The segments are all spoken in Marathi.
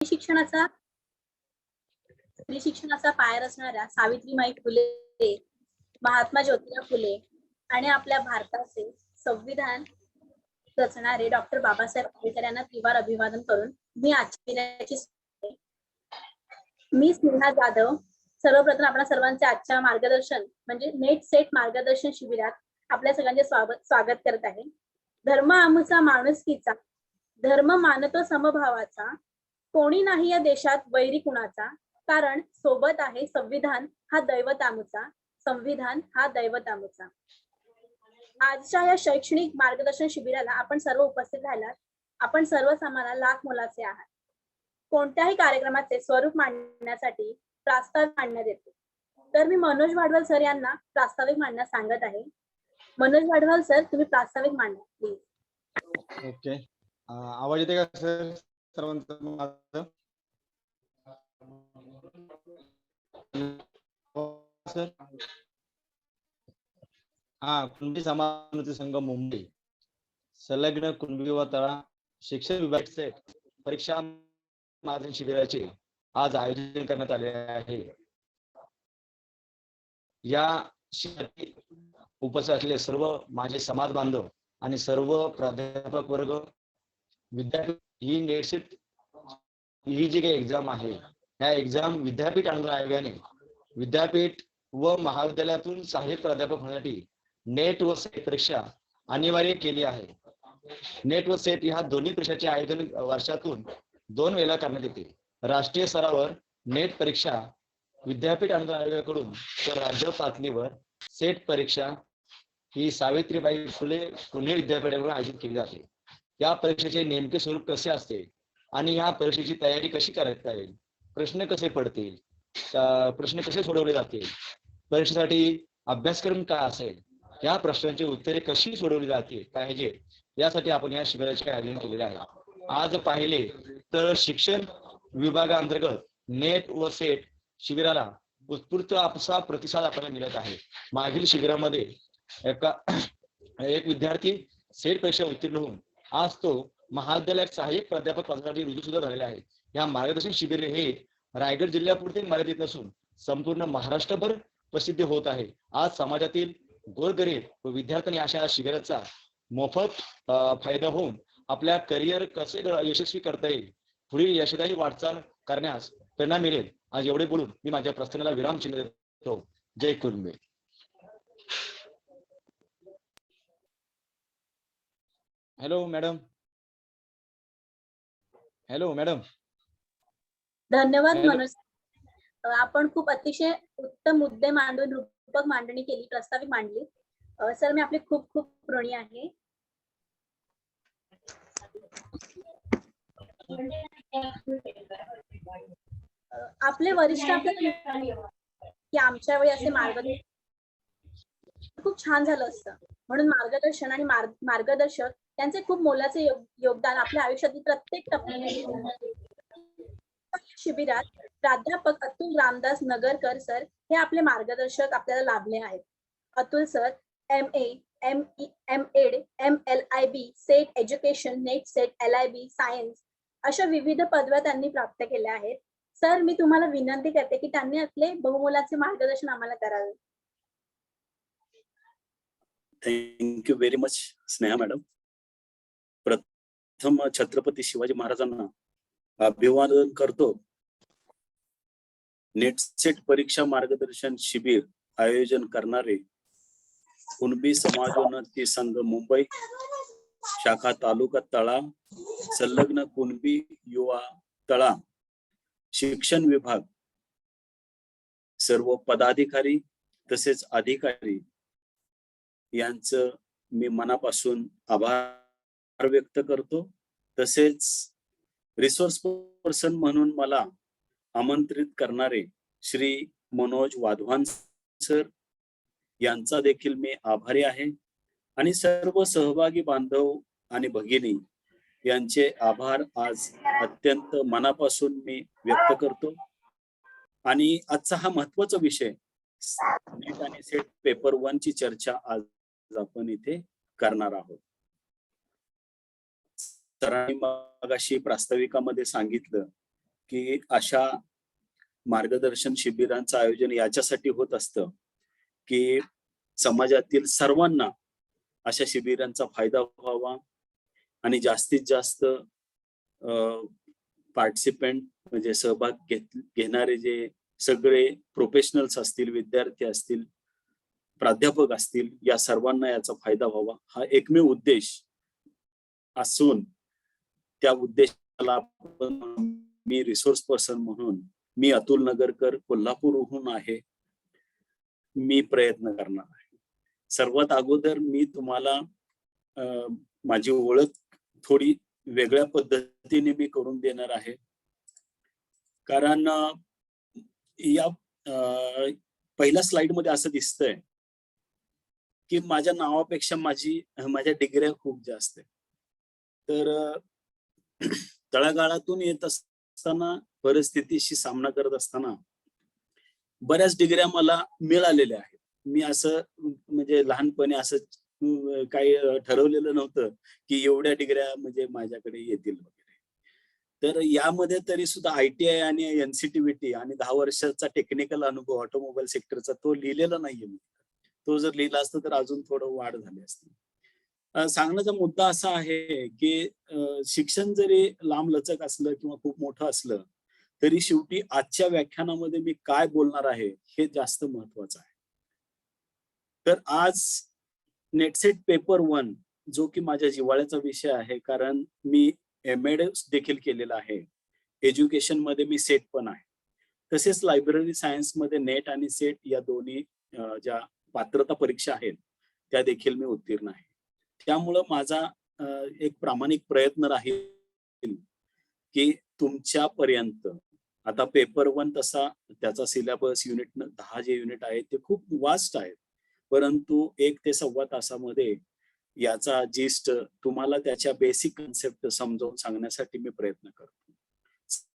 शिक्षणाचा स्त्री शिक्षणाचा पाया रचणाऱ्या सावित्रीबाई फुले, महात्मा ज्योतिराव फुले आणि आपल्या भारताचे संविधान रचणारे डॉक्टर बाबासाहेब आंबेडकर यांना त्रिवार अभिवादन करून मी आजची मी स्नेहा जाधव सर्वप्रथम आपल्या सर्वांचे आजच्या मार्गदर्शन म्हणजे नेट सेट मार्गदर्शन शिबिरात आपल्या सगळ्यांचे स्वागत करत आहे. धर्म आमचा माणुसकीचा, धर्म मानतो समभावाचा, कोणी नाही या देशात वैरी कुणाचा, कारण सोबत आहे संविधान हा दैवत आमचा, संविधान हा दैवत आमचा. आजच्या या शैक्षणिक मार्गदर्शन शिबिराला आपण सर्व उपस्थित राहिलात. आपण सर्व समाना लाख मोलाचे आहात. कोणत्याही कार्यक्रमाचे स्वरूप मांडण्यासाठी प्रास्ताविक मांडण्यात येते. तर मी मनोज वाडवाल सर यांना प्रास्ताविक मांडण्यास सांगत आहे. मनोज वाडवाल सर, तुम्ही प्रास्ताविक मांडा प्लीज. ओके, आवाज येते का सर सर्वांचा? सर कुणबी समाज संघ मुंबई संलग्न कुणबी व तळा शिक्षण विभागाचे परीक्षा मार्गदर्शन शिबिराचे आज आयोजन करण्यात आले आहे. या शिबिरात उपस्थित असलेले सर्व माझे समाज बांधव आणि सर्व प्राध्यापक वर्ग, विद्यापीठ ही नेटसेट ही जी काही एक्झाम आहे, या एक्झाम विद्यापीठ अनुदान आयोगाने विद्यापीठ व महाविद्यालयातून सहाय्यक प्राध्यापक होण्यासाठी नेट व सेट परीक्षा अनिवार्य केली आहे. नेट व सेट ह्या दोन्ही परीक्षांचे आयोजन वर्षातून 2 वेळा करण्यात येते. राष्ट्रीय स्तरावर नेट परीक्षा विद्यापीठ अनुदान आयोगाकडून तर राज्य पातळीवर सेट परीक्षा ही सावित्रीबाई फुले पुणे विद्यापीठाकडून आयोजित केली जाते. या परीक्षेचे नेमके स्वरूप कसे असते आणि या परीक्षेची तयारी कशी करता येईल, प्रश्न कसे पडतील, प्रश्न कसे सोडवले जातील, परीक्षेसाठी अभ्यासक्रम काय असेल, या प्रश्नांची उत्तरे कशी सोडवली जातील पाहिजे, यासाठी आपण या शिबिराचे आयोजन केलेले आहे. आज पाहिले तर शिक्षण विभागाअंतर्गत नेट व सेट शिबिराला उत्स्फूर्त असा प्रतिसाद आपल्याला मिळत आहे. मागील शिबिरामध्ये एक विद्यार्थी सेट परीक्षा उत्तीर्ण होऊन आज तो महाविद्यालयात सहाय्यक प्राध्यापक पदासाठी रुजू सुद्धा झालेला आहे. या मार्गदर्शन शिबिर हे रायगड जिल्ह्यापुरते मर्यादित नसून संपूर्ण महाराष्ट्रभर प्रसिद्ध होत आहे. आज समाजातील गोरगरीब व विद्यार्थ्यांनी अशा शिबिराचा मोफत फायदा होऊन आपल्या करिअर कसे यशस्वी करता येईल, पुढील यशदायी वाटचाल करण्यास प्रेरणा मिळेल. आज एवढे बोलून मी माझ्या प्रश्नाला विराम चिन्ह देतो. जय Kunbi. Hello madam. Hello madam. धन्यवाद मनोज. आपण खूप अतिशय उत्तम मुद्दे मांडून रूपक मांडणी केली, प्रस्ताविक मांडली. सर, मी आपले खूप खूप ऋणी आहे. आपले वरिष्ठ की आमच्या वेळी असे मार्गदर्शन खूप छान झालं असतं. म्हणून मार्गदर्शन आणि मार्गदर्शक त्यांचे खूप मोलाचे योगदान आपल्या आयुष्यातील प्रत्येक टप्प्यात. शिबिरात प्राध्यापक अतुल रामदास नगरकर सर हे आपले मार्गदर्शक आपल्याला लाभले आहेत. Atul sir MA, MEd, MLIB, set education, net set, LIB, science अशा विविध पदव्या त्यांनी प्राप्त केल्या आहेत. सर, मी तुम्हाला विनंती करते की त्यांनी आपले बहुमोलाचे मार्गदर्शन आम्हाला करावे. Thank you very much Sneha madam. प्रथम छत्रपती शिवाजी महाराजांना अभिवादन करतो. नेट सेट परीक्षा मार्गदर्शन शिबिर आयोजन करणारे कुणबी समाजोन्नती संघ मुंबई शाखा तालुका तळा संलग्न कुणबी युवा तळा शिक्षण विभाग सर्व पदाधिकारी तसेच अधिकारी यांचं मी मनापासून आभार व्यक्त करतो. तसेच रिसोर्स पर्सन म्हणून मला आमंत्रित करणारे श्री मनोज वाधवान सर यांचा देखील मी आभारी आहे. आणि सर्व सहभागी बांधव आणि भगिनी यांचे आभार आज अत्यंत मनापासून मी व्यक्त करतो. आणि आजचा हा महत्वाचा विषय नेट आणि सेट पेपर 1 ची चर्चा आज आपण इथे करणार आहोत. सरांनी मगाशी प्रास्ताविकामध्ये सांगितलं की अशा मार्गदर्शन शिबिरांचं आयोजन याच्यासाठी होत असतं की समाजातील सर्वांना अशा शिबिरांचा फायदा व्हावा आणि जास्तीत जास्त पार्टिसिपेंट म्हणजे सहभाग घेणारे जे सगळे प्रोफेशनल्स असतील, विद्यार्थी असतील, प्राध्यापक असतील, या सर्वांना याचा फायदा व्हावा हा एकमेव उद्देश असून त्या उद्देशाला मी रिसोर्स पर्सन म्हणून मी अतुल नगरकर कोल्हापूरहून आहे. मी प्रयत्न करणार आहे. सर्वात अगोदर मी तुम्हाला माझी ओळख थोडी वेगळ्या पद्धतीने मी करून देणार आहे. कारण या पहिल्या स्लाइड मध्ये असं दिसतंय की माझ्या नावापेक्षा माझ्या डिग्र्या खूप जास्त आहे. तर तळागाळातून येत असताना, परिस्थितीशी सामना करत असताना बऱ्याच डिग्र्या मला मिळालेल्या आहेत. मी असं म्हणजे लहानपणी असं काही ठरवलेलं नव्हतं की एवढ्या डिग्र्या म्हणजे माझ्याकडे येतील वगैरे. तर यामध्ये तरी सुद्धा ITI आणि NCTVT आणि 10 वर्षाचा टेक्निकल अनुभव ऑटोमोबाईल सेक्टरचा तो लिहिलेला नाहीये मी. तो जर लिहिला असता तर अजून थोडं वाढ झाली असती. सांगण्याचा मुद्दा असा आहे की शिक्षण जरी लांब लचक असलं किंवा खूप मोठं असलं तरी शेवटी आजच्या व्याख्यानामध्ये मी काय बोलणार आहे हे जास्त महत्वाचं आहे. तर आज नेटसेट पेपर 1 जो की माझ्या जिव्हाळ्याचा विषय आहे, कारण मी MA देखील केलेला आहे. एज्युकेशन मध्ये मी सेट पण आहे. तसेच लायब्ररी सायन्स मध्ये नेट आणि सेट या दोन्ही ज्या पात्रता परीक्षा आहेत त्या देखील मी उत्तीर्ण आहे. त्यामुळं माझा एक प्रामाणिक प्रयत्न राहील की तुमच्यापर्यंत आता पेपर 1 तसा त्याचा सिलेबस युनिट 10 जे युनिट आहेत ते खूप वास्ट आहेत, परंतु 1 ते सव्वा तासामध्ये याचा जिस्ट तुम्हाला त्याच्या बेसिक कन्सेप्ट समजावून सांगण्यासाठी मी प्रयत्न करतो.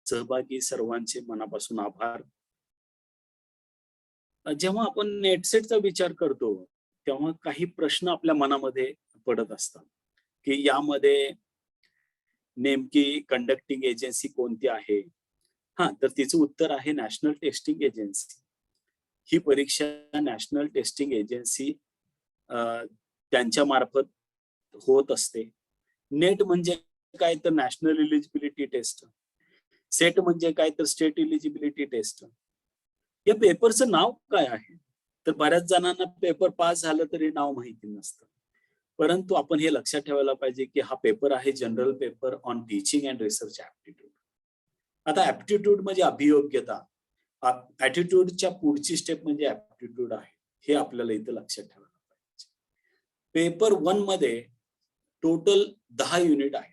सहभागी सर्वांचे मनापासून आभार. जेव्हा आपण नेटसेटचा विचार करतो तेव्हा काही प्रश्न आपल्या मनामध्ये पडत असतात की यामध्ये नेमकी कंडक्टिंग एजन्सी कोणती आहे. तर तिचं उत्तर आहे नॅशनल टेस्टिंग एजन्सी. ही परीक्षा नॅशनल टेस्टिंग एजन्सी त्यांच्या मार्फत होत असते. नेट म्हणजे काय तर नॅशनल एलिजिबिलिटी टेस्ट, सेट म्हणजे काय तर स्टेट एलिजिबिलिटी टेस्ट. या पेपरचं नाव काय आहे तर बऱ्याच जणांना पेपर पास झालं तरी नाव माहिती नसतं, परंतु आपण हे लक्षात ठेवायला पाहिजे की हा पेपर आहे general paper on teaching and research aptitude. आता ऍप्टिट्यूड म्हणजे अभियोग्यता, ऍटिट्यूडच्या पुढची स्टेप म्हणजे ऍप्टिट्यूड आहे. हे आपल्याला इथं लक्षात ठेवायला पाहिजे. पेपर 1 मध्ये टोटल 10 युनिट आहे.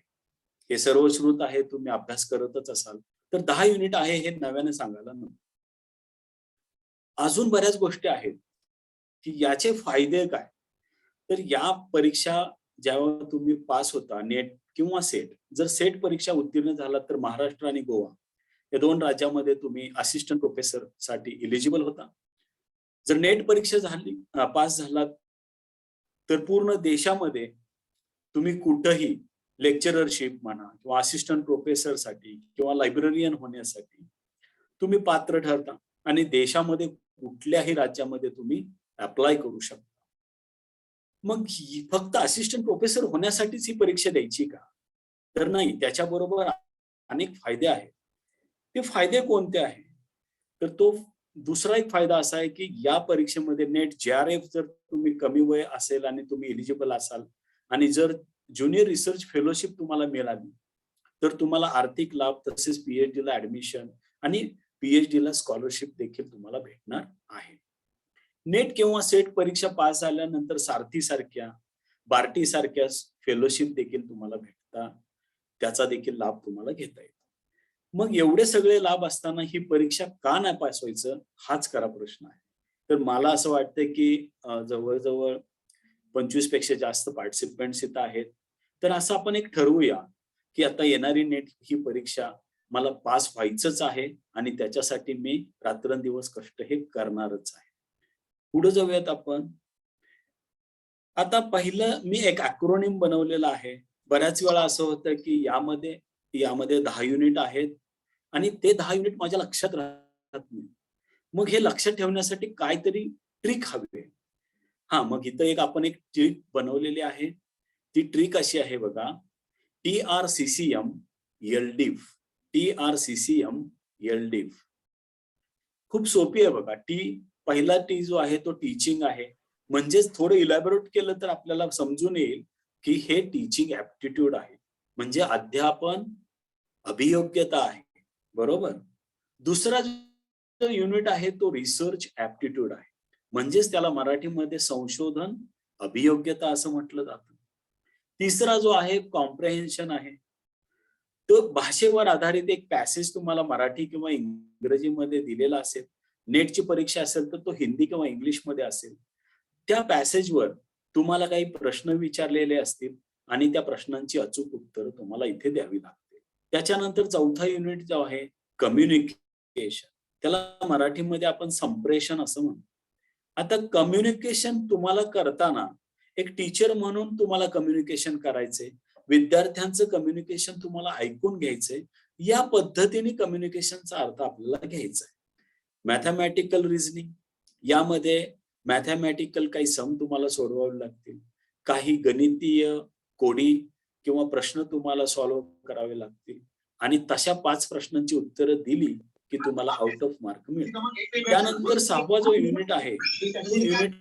हे सर्वश्रुत आहे, तुम्ही अभ्यास करतच असाल. तर 10 युनिट आहे हे नव्याने सांगायला नको. अजून बऱ्याच गोष्टी आहेत की याचे फायदे काय. तर या परीक्षा जेव्हा तुम्ही पास होता नेट किंवा सेट, जर सेट परीक्षा उत्तीर्ण झाला तर महाराष्ट्र आणि गोवा या 2 राज्यामध्ये तुम्ही असिस्टंट प्रोफेसर साठी एलिजिबल होता. जर नेट परीक्षा झाली, पास झाला तर पूर्ण देशामध्ये तुम्ही कुठेही लेक्चररशिप म्हणा किंवा असिस्टंट प्रोफेसर साठी किंवा लायब्ररियन होण्यासाठी तुम्ही पात्र ठरता आणि देशामध्ये कुठल्याही राज्यामध्ये तुम्ही अप्लाय करू शकता. मग फक्त असिस्टंट प्रोफेसर होण्यासाठीच ही परीक्षा द्यायची का तर नाही, त्याच्याबरोबर अनेक फायदे आहेत. ते फायदे कोणते आहेत तर तो दुसरा एक फायदा असा आहे की या परीक्षेमध्ये नेट JRF जर तुम्ही कमी वय असेल आणि तुम्ही एलिजिबल असाल आणि जर ज्युनियर रिसर्च फेलोशिप तुम्हाला मिळाली तर तुम्हाला आर्थिक लाभ तसेच PhD ला ऍडमिशन आणि PhD ला स्कॉलरशिप देखील तुम्हाला भेटणार आहे. नेट किंवा सेट परीक्षा पास झाल्यानंतर सारथी सारख्या, बार्टी सारख्या फेलोशिप देखील तुम्हाला भेटतात. त्याचा देखील लाभ तुम्हाला घेता येतो. मग एवढे सगळे लाभ असताना ही परीक्षा का नाही पास व्हायचं हाच खरा प्रश्न आहे. तर मला असं वाटतं की जवळजवळ 25 पेक्षा जास्त पार्टिसिपेंट्स इथं आहेत. तर असं आपण एक ठरवूया की आता येणारी नेट ही परीक्षा मला पास व्हायचंच आहे आणि त्याच्यासाठी मी रात्रंदिवस कष्ट हे करणारच आहे. पुढे जाऊयात आपण. आता पहिलं मी एक ॲक्रोनिम बनवलेला आहे. बऱ्याच वेळा असं होतं की यामध्ये 10 युनिट आहेत आणि ते 10 युनिट माझ्या लक्षात राहत नाही. मग हे लक्षात ठेवण्यासाठी काहीतरी ट्रिक हवी आहे. मग इथं आपण एक ट्रिक बनवलेली आहे. ती ट्रिक अशी आहे बघा, TRCCM LDIF. TRCCM LDIF. खूप सोपी आहे बघा. पहिला टी जो आहे तो टीचिंग आहे. म्हणजेच थोडं इलॅबोरेट केलं तर आपल्याला समजून येईल की हे टीचिंग ऍप्टिट्यूड आहे. म्हणजे अध्यापन अभियोग्यता आहे. बरोबर. दुसरा जो युनिट आहे तो रिसर्च ऍप्टिट्यूड आहे. म्हणजेच त्याला मराठीमध्ये संशोधन अभियोग्यता असं म्हटलं जातं. तिसरा जो आहे कॉम्प्रेहेन्शन आहे. तो भाषेवर आधारित एक पॅसेज तुम्हाला मराठी किंवा इंग्रजीमध्ये दिलेला असेल. नेटची परीक्षा असेल तर तो हिंदी किंवा इंग्लिशमध्ये असेल. त्या पॅसेजवर तुम्हाला काही प्रश्न विचारलेले असतील आणि त्या प्रश्नांची अचूक उत्तर तुम्हाला इथे द्यावी लागतील. त्याच्यानंतर चौथा युनिट जो आहे कम्युनिकेशन. त्याला मराठीमध्ये आपण संप्रेषण असं म्हणतो. आता कम्युनिकेशन तुम्हाला करताना एक टीचर म्हणून तुम्हाला कम्युनिकेशन करायचंय, विद्यार्थ्यांचं कम्युनिकेशन तुम्हाला ऐकून घ्यायचंय. या पद्धतीने कम्युनिकेशनचा अर्थ आपल्याला घ्यायचा आहे. मॅथमॅटिकल रिझनिंग, यामध्ये मॅथमॅटिकल काही सम तुम्हाला सोडवावे लागतील, काही गणितीय कोडी किंवा प्रश्न तुम्हाला सॉल्व्ह करावे लागतील आणि तशा 5 प्रश्नांची उत्तरं दिली की तुम्हाला आउट ऑफ मार्क मिळतील. त्यानंतर 6वा जो युनिट आहे तो युनिट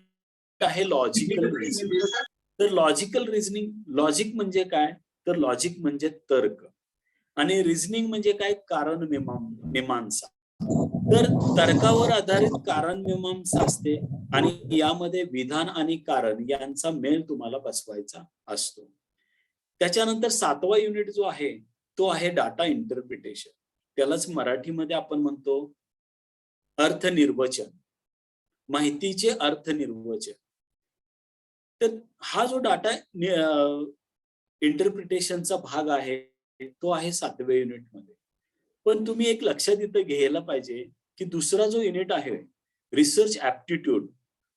आहे लॉजिकल रिझनिंग. तर लॉजिकल रिझनिंग, लॉजिक म्हणजे काय? तर लॉजिक म्हणजे तर्क आणि रिझनिंग म्हणजे काय? कारण मीमांसा. तर तर्कावर आधारित कारण मीमांसा असते आणि यामध्ये विधान आणि कारण यांचा मेळ तुम्हाला बसवायचा असतो. त्याच्यानंतर 7वा युनिट जो आहे तो आहे डाटा इंटरप्रिटेशन. त्यालाच मराठीमध्ये आपण म्हणतो अर्थनिर्वचन, माहितीचे अर्थनिर्वचन. तर हा जो डाटा इंटरप्रिटेशनचा भाग आहे तो आहे 7व्या युनिटमध्ये. पण तुम्ही एक लक्षात इथं घ्यायला पाहिजे की दुसरा जो युनिट आहे रिसर्च ऍप्टिट्यूड,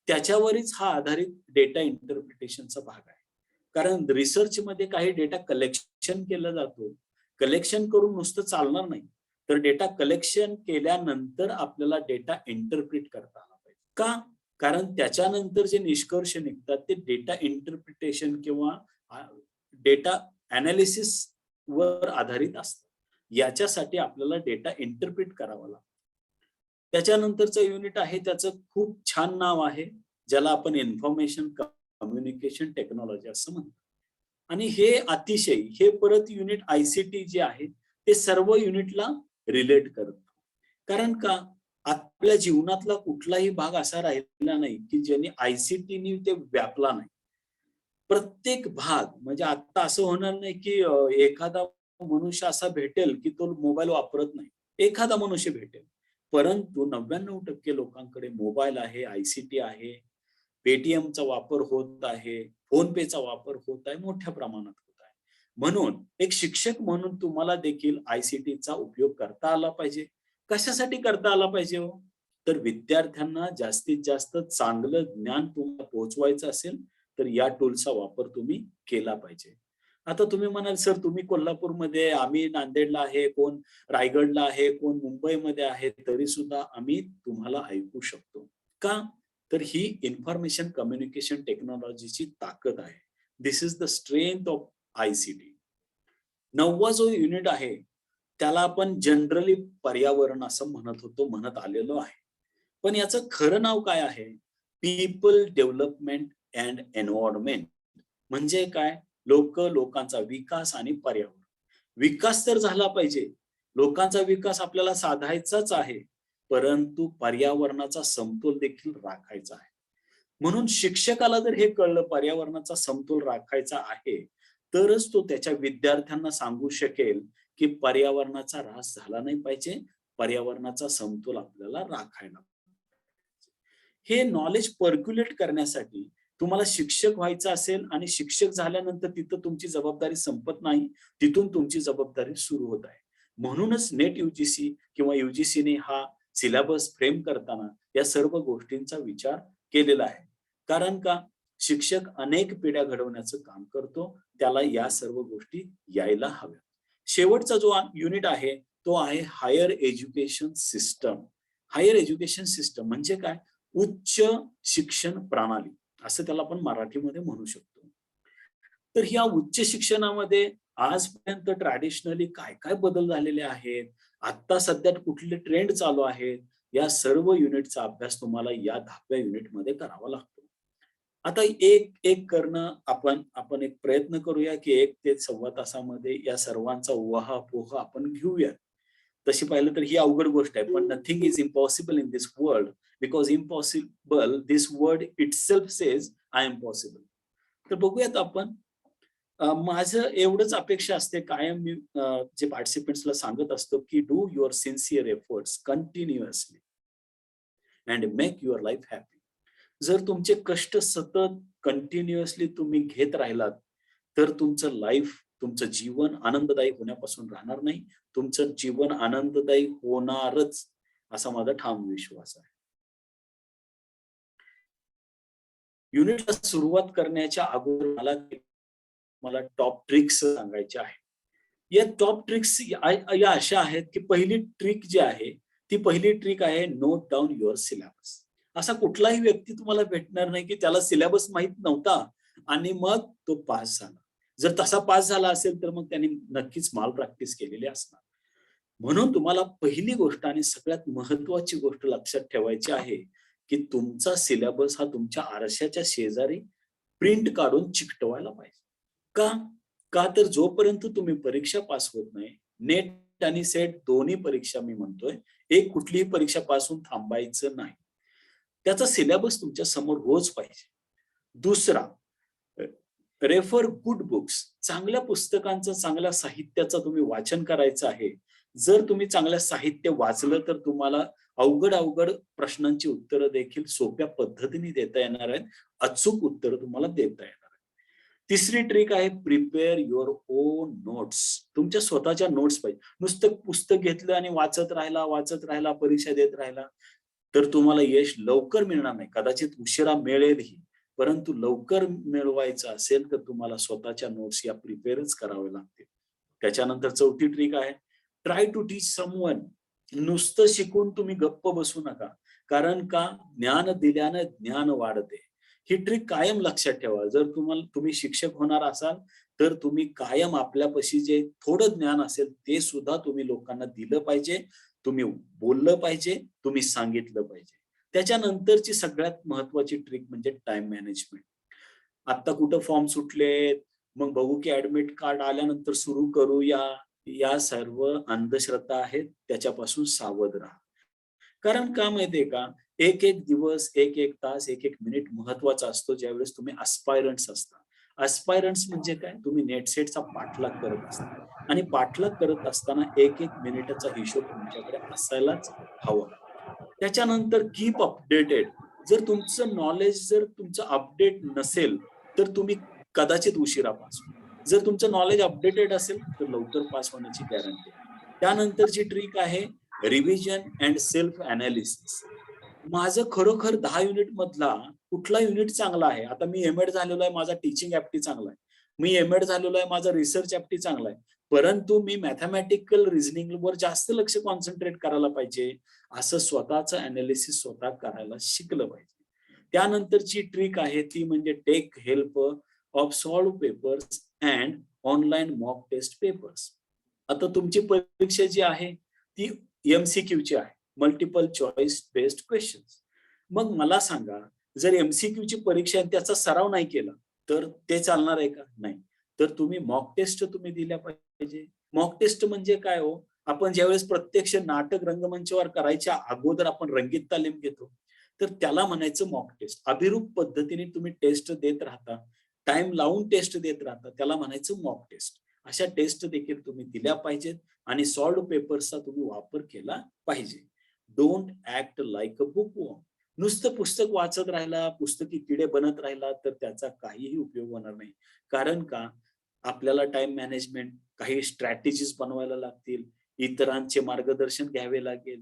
त्याच्यावरच हा आधारित डेटा इंटरप्रिटेशनचा भाग आहे. कारण रिसर्च मध्ये काही डेटा कलेक्शन केला जातो. कलेक्शन करून नुसतं चालणार नाही, तर डेटा कलेक्शन केल्यानंतर आपल्याला डेटा इंटरप्रिट करता आला पाहिजे. का? कारण त्याच्यानंतर जे निष्कर्ष निघतात ते डेटा इंटरप्रिटेशन किंवा डेटा अनालिसिस वर आधारित असतात. याच्यासाठी आपल्याला डेटा इंटरप्रिट करावा लागतो. त्याच्यानंतरचं युनिट आहे त्याचं खूप छान नाव आहे, ज्याला आपण इन्फॉर्मेशन कम्युनिकेशन टेक्नॉलॉजी असं म्हणतो. आणि हे परत युनिट आयसीटी जे आहे ते सर्व युनिटला रिलेट करतं. कारण का? आपल्या जीवनातला कुठलाही भाग असा राहिला नाही की ज्यांनी आयसीटीनी ते व्यापला नाही. प्रत्येक भाग म्हणजे आता असं होणार नाही की एखादा मनुष्य असा भेटेल की तो मोबाईल वापरत नाही. एखादा मनुष्य भेटेल, परंतु 99% लोकांकडे मोबाईल आहे, आयसीटी आहे, पेटीएमचा वापर होत आहे, फोन पेचा वापर होत आहे, मोठ्या प्रमाणात होत आहे. म्हणून एक शिक्षक म्हणून तुम्हाला देखील आयसीटीचा उपयोग करता आला पाहिजे. कशासाठी करता आला पाहिजे हो? तर विद्यार्थ्यांना जास्तीत जास्त चांगलं ज्ञान तुम्हाला पोहोचवायचं असेल तर या टूलचा वापर तुम्ही केला पाहिजे. आता तुम्ही म्हणाल सर तुम्ही कोल्हापूरमध्ये, आम्ही नांदेडला आहे, कोण रायगडला आहे, कोण मुंबईमध्ये आहे, तरी सुद्धा आम्ही तुम्हाला ऐकू शकतो. का? तर ही इन्फॉर्मेशन कम्युनिकेशन टेक्नॉलॉजीची ताकद आहे. This is the strength of ICT. 9वा जो युनिट आहे त्याला आपण जनरली पर्यावरण असं म्हणत आलेलो आहे. पण याचं खरं नाव काय आहे? People development and environment. म्हणजे काय? लोकांचा विकास आणि पर्यावरण. विकास तर झाला पाहिजे, लोकांचा विकास आपल्याला साधायचाच आहे, परंतु पर्यावरणाचा समतोल देखील राखायचा आहे. म्हणून शिक्षकाला जर हे कळलं पर्यावरणाचा समतोल राखायचा आहे, तरच तो त्याच्या विद्यार्थ्यांना सांगू शकेल की पर्यावरणाचा ऱ्हास झाला नाही पाहिजे, पर्यावरणाचा समतोल आपल्याला राखायला. हे नॉलेज पर्क्युलेट करण्यासाठी तुम्हाला शिक्षक व्हायचं असेल आणि शिक्षक झाल्यानंतर तिथं तुमची जबाबदारी संपत नाही, तिथून तुमची जबाबदारी सुरू होत आहे. म्हणूनच नेट यूजीसी किंवा यूजीसीने हा सिलेबस फ्रेम करताना या सर्व गोष्टींचा विचार केलेला आहे. कारण का? शिक्षक अनेक पिढ्या घडवण्याचं काम करतो, त्याला या सर्व गोष्टी यायला हव्या. शेवटचा जो युनिट आहे तो आहे higher education system. Higher education system म्हणजे काय? उच्च शिक्षण प्रणाली असं त्याला आपण मराठीमध्ये म्हणू शकतो. तर ह्या उच्च शिक्षणामध्ये आजपर्यंत ट्रॅडिशनली काय काय बदल झालेले आहेत, आता सध्या कुठले ट्रेंड चालू आहेत, या सर्व युनिटचा अभ्यास तुम्हाला या 10व्या युनिटमध्ये करावा लागतो. आता एक एक करणं आपण एक प्रयत्न करूया की 1 ते सव्वा तासामध्ये या सर्वांचा उहापोह आपण घेऊया. तशी पाहिलं तर ही अवघड गोष्ट आहे, पण nothing is impossible in this world, because impossible this word itself says I am possible. तर बघूयात आपण. माझं एवढंच अपेक्षा असते कायम मी जे पार्टिसिपेंट्सला सांगत असतो की do your sincere efforts continuously and make your life happy. जर तुमचे कष्ट सतत कंटिन्युअसली तुम्ही घेत राहिलात तर तुमचं लाईफ, तुमचं जीवन आनंददायी होण्यापासून राहणार नाही. तुमचं जीवन आनंददायी होणारच असा माझा ठाम विश्वास आहे. युनिटला सुरुवात करण्याच्या अगोदर मला टॉप ट्रिक्स सांगायच्या आहेत. या टॉप ट्रिक्स या अशा आहेत की पहिली ट्रिक जी आहे ती पहिली ट्रिक आहे नोट डाऊन युअर सिलेबस. असा कुठलाही व्यक्ती तुम्हाला भेटणार नाही की त्याला सिलेबस माहित नव्हता आणि मग तो पास झाला. जर तसा पास झाला असेल तर मग त्यांनी नक्कीच माल प्रॅक्टिस केलेली असणार. म्हणून तुम्हाला पहिली गोष्ट आणि सगळ्यात महत्वाची गोष्ट लक्षात ठेवायची आहे की तुमचा सिलेबस हा तुमच्या आरशाच्या शेजारी प्रिंट काढून चिकटवायला पाहिजे. का? का तर जोपर्यंत तुम्ही परीक्षा पास होत नाही, नेट आणि सेट दोन्ही परीक्षा मी म्हणतोय, एक कुठलीही परीक्षा पासून थांबायचं नाही. त्याचा सिलेबस तुमच्या समोर रोज पाहिजे. दुसरा, रेफर गुड बुक्स. चांगल्या पुस्तकांचं, चांगल्या साहित्याचं तुम्ही वाचन करायचं आहे. जर तुम्ही चांगलं साहित्य वाचलं तर तुम्हाला अवघड प्रश्नांची उत्तरं देखील सोप्या पद्धतीने देता येणार आहेत. अचूक उत्तर तुम्हाला देता येणार. तिसरी ट्रिक आहे प्रिपेअर युअर ओन नोट्स. तुमच्या स्वतःच्या नोट्स पाहिजे. नुसतं पुस्तक घेतलं आणि वाचत राहिला, परीक्षा देत राहिला तर तुम्हाला यश लवकर मिळणार नाही. कदाचित उशिरा मिळेलही, परंतु लवकर मिळवायचं असेल तर तुम्हाला स्वतःच्या नोट्स या प्रिपेअरच करावे लागतील. त्याच्यानंतर चौथी ट्रिक आहे ट्राय टू टीच समवन. नुसतं शिकून तुम्ही गप्प बसू नका, कारण का ज्ञान दिल्यानं ज्ञान वाढते. ही ट्रिक कायम लक्षात ठेवा. जर तुम्ही शिक्षक होणार असाल तर तुम्ही कायम आपल्यापाशी जे थोडं ज्ञान असेल ते सुद्धा तुम्ही लोकांना दिलं पाहिजे, तुम्ही बोललं पाहिजे, तुम्ही सांगितलं पाहिजे. त्याच्यानंतरची सगळ्यात महत्वाची ट्रिक म्हणजे टाइम मॅनेजमेंट. आता कुठं फॉर्म सुटलेत, मग बघू की ऍडमिट कार्ड आल्यानंतर सुरू करूया, या सर्व अंधश्रद्धा आहेत. त्याच्यापासून सावध राहा. कारण का माहितीये का, एक एक दिवस, एक एक तास, एक एक मिनिट महत्वाचा असतो ज्यावेळेस तुम्ही अस्पायरंट्स असता. अस्पायरंट्स म्हणजे काय? तुम्ही नेट सेटचा पाठलाग करत असता आणि पाठलाग करत असताना एक एक मिनिटाचा हिशोब तुमच्याकडे असायलाच हवा. त्याच्यानंतर कीप अपडेटेड. जर तुमचं अपडेट नसेल तर तुम्ही कदाचित उशिरा पास होईल. जर तुमचं नॉलेज अपडेटेड असेल तर लवकर पास होण्याची गॅरंटी आहे. त्यानंतरची ट्रिक आहे रिव्हिजन अँड सेल्फ अनालिसिस. माझं खरोखर 10 युनिट मधला कुठला युनिट चांगला आहे? आता मी एमएड झालेलो आहे, माझा टीचिंग ऍप्टी चांगला आहे. मी एमएड झालेलो आहे, माझा रिसर्च ऍप्टी चांगला आहे. परंतु मी मॅथमॅटिकल रिझनिंग वर जास्त लक्ष कॉन्सन्ट्रेट करायला पाहिजे. असं स्वतःचं अनालिसिस स्वतः करायला शिकलं पाहिजे. त्यानंतरची ट्रिक आहे ती म्हणजे take help of solve papers and online mock test papers. आता तुमची परीक्षा जी आहे ती MCQ ची आहे, मल्टिपल चॉईस बेस्ड क्वेश्चन्स. मग मला सांगा, जर MCQ ची परीक्षा आहे त्याचा सराव नाही केला तर ते चालणार आहे का? नाही. तर तुम्ही मॉक टेस्ट तुम्ही दिल्या पाहिजे. मॉक टेस्ट म्हणजे काय हो? आपण ज्यावेळेस प्रत्यक्ष नाटक रंगमंचावर करायच्या अगोदर आपण रंगीत तालीम घेतो तर त्याला म्हणायचं मॉक टेस्ट. अभिरूप पद्धतीने तुम्ही टेस्ट देत राहता, टाइम लावून टेस्ट देत राहता, त्याला म्हणायचं मॉक टेस्ट. अशा टेस्ट देखील तुम्ही दिल्या पाहिजेत आणि सॉल्व्ड पेपर्सचा तुम्ही वापर केला पाहिजे. Don't act like a bookworm. नुसतं पुस्तक वाचत राहिला, पुस्तकी किडे बनत राहिला तर त्याचा काहीही उपयोग होणार नाही. कारण का आपल्याला टाइम मॅनेजमेंट, काही स्ट्रॅटेजीज बनवायला लागतील, इतरांचे मार्गदर्शन घ्यावे लागेल,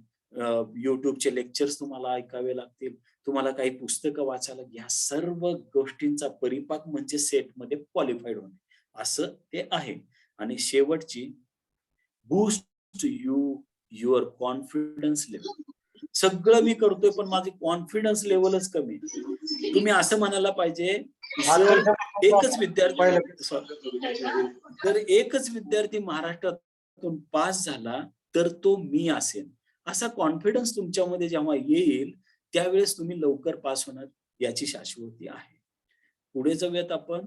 युट्यूबचे लेक्चर्स तुम्हाला ऐकावे लागतील, तुम्हाला काही पुस्तकं वाचायला. या सर्व गोष्टींचा परिपाक म्हणजे सेटमध्ये क्वालिफाईड होणे असं ते आहे. आणि शेवटची boost you your confidence level. सगळं मी करतोय पण माझी कॉन्फिडन्स लेवलच कमी आहे. तुम्ही असं म्हणायला पाहिजे जर एकच विद्यार्थी जर एकच विद्यार्थी महाराष्ट्रातून पास झाला तर तो मी असेल, असा कॉन्फिडन्स तुमच्यामध्ये जेव्हा येईल त्यावेळेस तुम्ही लवकर पास होणार याची शाश्वती आहे. पुढे जाऊयात आपण.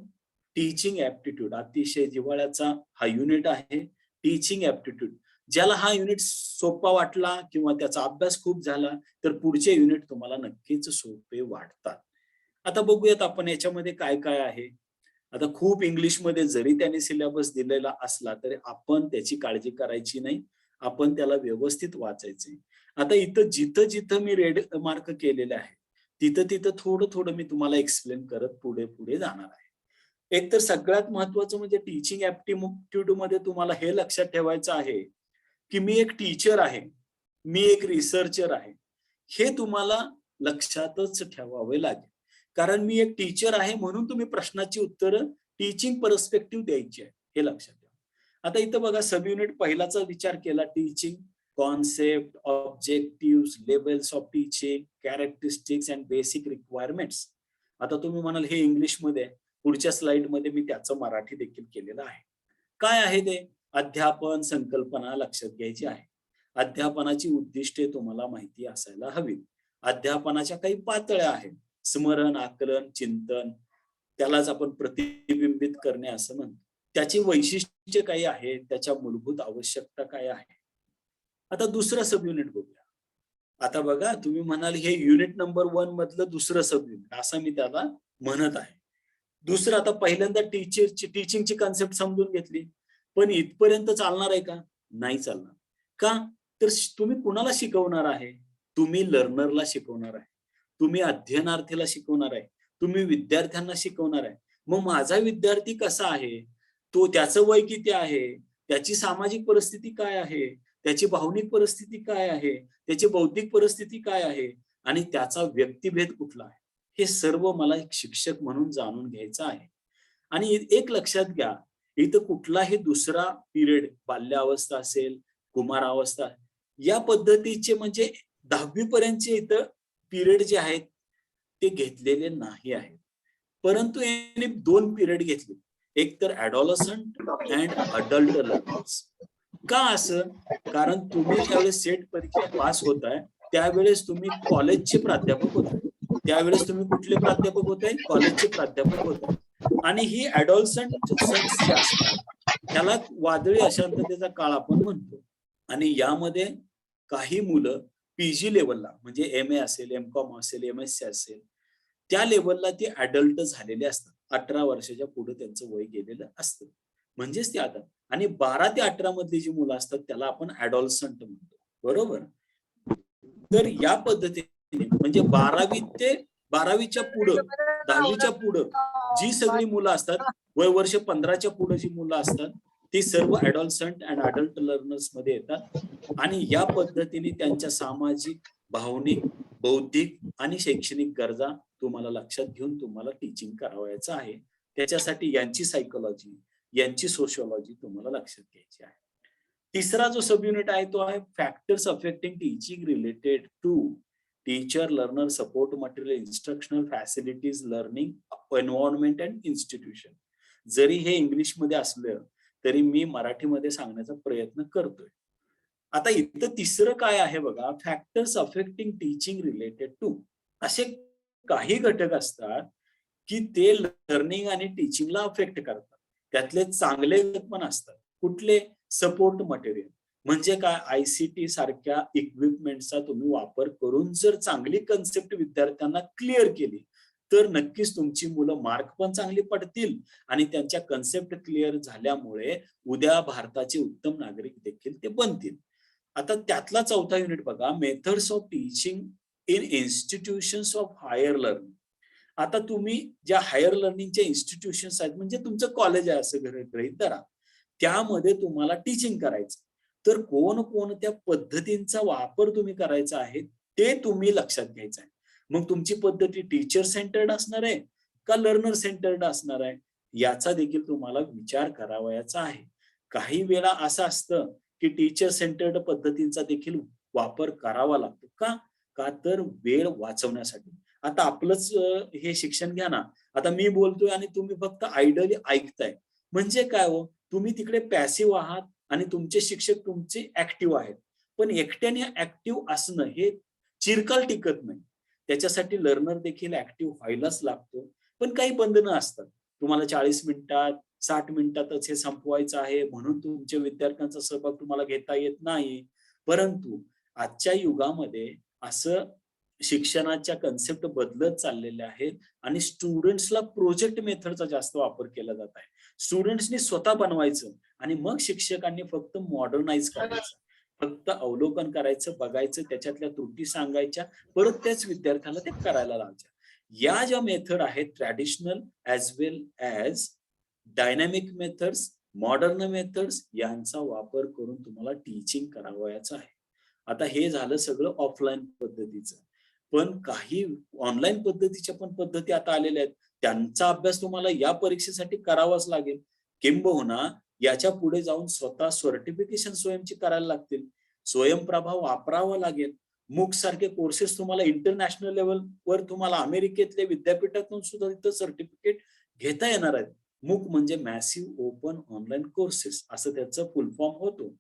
टीचिंग ऍप्टिट्यूड अतिशय जिव्हाळ्याचा हा युनिट आहे. टीचिंग ऍप्टिट्यूड ज्याला हा युनिट सोपा वाटला किंवा त्याचा अभ्यास खूप झाला तर पुढचे युनिट तुम्हाला नक्कीच सोपे वाटतात. आता बघूयात आपण याच्यामध्ये काय काय आहे. आता खूप इंग्लिशमध्ये जरी त्याने सिलेबस दिलेला असला तरी आपण त्याची काळजी करायची नाही, आपण त्याला व्यवस्थित वाचायचंय. आता इथं जिथं जिथं मी रेड मार्क केलेले आहे तिथं तिथं थोडं थोडं मी तुम्हाला एक्सप्लेन करत पुढे पुढे जाणार आहे. एक तर सगळ्यात महत्वाचं म्हणजे टीचिंग ऍप्टिट्यूड मध्ये तुम्हाला हे लक्षात ठेवायचं आहे की मी एक टीचर आहे, मी एक रिसर्चर आहे. हे तुम्हाला लक्षातच ठेवावे लागेल. कारण मी एक टीचर आहे म्हणून तुम्ही प्रश्नाची उत्तरं टीचिंग पर्स्पेक्टिव्ह द्यायची आहे, हे लक्षात ठेवा. आता इथं बघा सब युनिट पहिलाचा विचार केला, teaching concept, objective, levels of teaching, characteristics and basic requirements. आता तुम्ही म्हणाल हे इंग्लिशमध्ये आहे, पुढच्या स्लाइडमध्ये मी त्याचं मराठी देखील केलेलं आहे. काय आहे ते? अध्यापन संकल्पना लक्षात घ्यायची आहे. अध्यापनाची उद्दिष्टे तुम्हाला माहिती असायला हवीत. अध्यापनाच्या काही पातळ्या आहेत, स्मरण, आकलन, चिंतन, त्यालाच आपण प्रतिबिंबित करणे असं म्हणतो. त्याची वैशिष्ट्ये काही आहेत, त्याच्या मूलभूत आवश्यकता काय आहे. आता दुसरं सब युनिट बघूया. आता बघा तुम्ही म्हणाल हे युनिट नंबर 1 मधलं दुसरं सब युनिट असं मी त्याला म्हणत आहे. दुसरं आता पहिल्यांदा टीचिंगची कन्सेप्ट समजून घेतली, पण इथपर्यंत चालणार आहे का? नाही चालणार. का? तर तुम्ही कुणाला शिकवणार आहे? तुम्ही लर्नरला शिकवणार आहे, तुम्ही अध्ययनार्थीला शिकवणार आहे, तुम्ही विद्यार्थ्यांना शिकवणार आहे. मग माझा विद्यार्थी कसा आहे, तो त्याचं वय किती आहे, त्याची सामाजिक परिस्थिती काय आहे, त्याची भावनिक परिस्थिती काय आहे, त्याची बौद्धिक परिस्थिती काय आहे आणि त्याचा व्यक्तिभेद कुठला आहे, हे सर्व मला एक शिक्षक म्हणून जाणून घ्यायचं आहे. आणि एक लक्षात घ्या, इथं कुठलाही दुसरा पिरियड, बाल्यावस्था असेल, कुमारावस्था, या पद्धतीचे म्हणजे 10वी पर्यंतचे इथं पिरियड जे आहेत ते घेतलेले नाही आहेत. परंतु यांनी 2 पिरियड घेतले, एक तर ऍडॉलसंट अँड अडल्ट लर्नर्स. का असं? कारण तुम्ही ज्यावेळेस सेट परीक्षा पास होताय त्यावेळेस तुम्ही कॉलेजचे प्राध्यापक होताय. त्यावेळेस तुम्ही कुठले प्राध्यापक होताय? कॉलेजचे प्राध्यापक होताय. आणि ही ऍडॉलसंट जे असतात त्याला वादळी अशांततेचा काळ आपण म्हणतो. आणि यामध्ये काही मुलं पीजी लेवलला म्हणजे MA असेल, MCOM असेल, MSc असेल, त्या लेवलला ते अडल्ट झालेले असतात. 18 वर्षाच्या पुढे त्यांचं वय गेलेलं असतं, म्हणजेच ते आता. आणि 12 ते 18 मधली जी मुलं असतात त्याला आपण ऍडॉलसंट म्हणतो, बरोबर. तर या पद्धतीने म्हणजे 12वी ते 12वीच्या पुढं, 10वीच्या पुढं जी सगळी मुलं असतात, वय वर्ष 15च्या पुढे जी मुलं असतात ती सर्व ऍडॉलसंट अँड अडल्ट लर्नर्स मध्ये येतात. आणि या पद्धतीने त्यांच्या सामाजिक, भावनिक, बौद्धिक आणि शैक्षणिक गरजा तुम्हाला लक्षात घेऊन तुम्हाला टीचिंग करावायचं आहे. त्याच्यासाठी यांची सायकोलॉजी, यांची सोशिओलॉजी तुम्हाला लक्षात घ्यायची आहे. तिसरा जो सब युनिट आहे तो आहे factors affecting teaching related to teacher, learner, support material, instructional facilities, learning environment and institution. जरी हे इंग्लिशमध्ये असलं तरी मी मराठीमध्ये सांगण्याचा प्रयत्न करतोय. आता इथं तिसरं काय आहे बघा, factors affecting teaching related to. असे काही घटक असतात की ते लर्निंग आणि टीचिंगला अफेक्ट करतात. त्यातले चांगले घटक पण असतात. कुठले? सपोर्ट मटेरियल म्हणजे काय? ICT सारख्या इक्विपमेंटचा तुम्ही वापर करून जर चांगली कन्सेप्ट विद्यार्थ्यांना क्लिअर केली तर नक्कीच तुमची मुलं मार्क पण चांगली पडतील आणि त्यांच्या कन्सेप्ट क्लिअर झाल्यामुळे उद्या भारताचे उत्तम नागरिक देखील ते बनतील. आता त्यातला चौथा युनिट बघा, methods of teaching in institutions of higher learning. आता तुम्ही ज्या हायर लर्निंगच्या इन्स्टिट्यूशन्स आहेत म्हणजे तुमचं कॉलेज आहे असं गृहीत धरा, त्यामध्ये तुम्हाला टीचिंग करायचं, तर कोणकोणत्या पद्धतींचा वापर तुम्ही करायचा आहे ते तुम्ही लक्षात घ्यायचं आहे. मग तुमची पद्धती टीचर सेंटर्ड असणार आहे का लर्नर सेंटर्ड असणार आहे याचा देखील तुम्हाला विचार करावयाचा आहे. काही वेळा असं असतं की टीचर सेंटर्ड पद्धतींचा देखील वापर करावा लागतो. का? का तर वेळ वाचवण्यासाठी. आता आपलंच हे शिक्षण घ्या ना. आता मी बोलतोय आणि तुम्ही फक्त आयडली ऐकताय. म्हणजे काय हो? तुम्ही तिकडे पॅसिव्ह आहात आणि तुमचे शिक्षक तुमचे ऍक्टिव्ह आहेत. पण एकट्याने ऍक्टिव्ह असणं हे चिरकाल टिकत नाही. त्याच्यासाठी लर्नर देखील ऍक्टिव्ह व्हायलाच लागतो. पण काही बंधनं असतात. तुम्हाला 40 मिनिटात, 60 मिनिटातच हे संपवायचं आहे म्हणून तुमच्या विद्यार्थ्यांचा सहभाग तुम्हाला घेता येत नाही. परंतु आजच्या युगामध्ये असं शिक्षणाच्या कन्सेप्ट बदलत चाललेल्या आहेत आणि स्टुडंट्सला प्रोजेक्ट मेथडचा जास्त वापर केला जात आहे. स्टुडंट्सनी स्वतः बनवायचं आणि मग शिक्षकांनी फक्त मॉडर्नाइज करायचं. फक्त अवलोकन करायचं, बघायचं, त्याच्यातल्या त्रुटी सांगायच्या, परत त्याच विद्यार्थ्याला ते करायला लावायच्या. या ज्या मेथड आहेत traditional as well as dynamic methods, modern methods यांचा वापर करून तुम्हाला टीचिंग करावयाचं आहे. आता हे झालं सगळं ऑफलाईन पद्धतीचं. पण काही ऑनलाईन पद्धतीच्या पण पद्धती आता आलेल्या आहेत. त्यांचा अभ्यास तुम्हाला या परीक्षेसाठी करावाच लागेल. किंबहुना याच्या पुढे जाऊन स्वतः सर्टिफिकेशन स्वयंची करायला लागतील. स्वयंप्रभा वापरावा लागेल. MOOC सारखे कोर्सेस तुम्हाला इंटरनॅशनल लेव्हलवर तुम्हाला अमेरिकेतल्या विद्यापीठातून सुद्धा तिथं सर्टिफिकेट घेता येणार आहेत. MOOC म्हणजे मॅसिव्ह ओपन ऑनलाईन कोर्सेस असं त्याचं फुल फॉर्म होतो.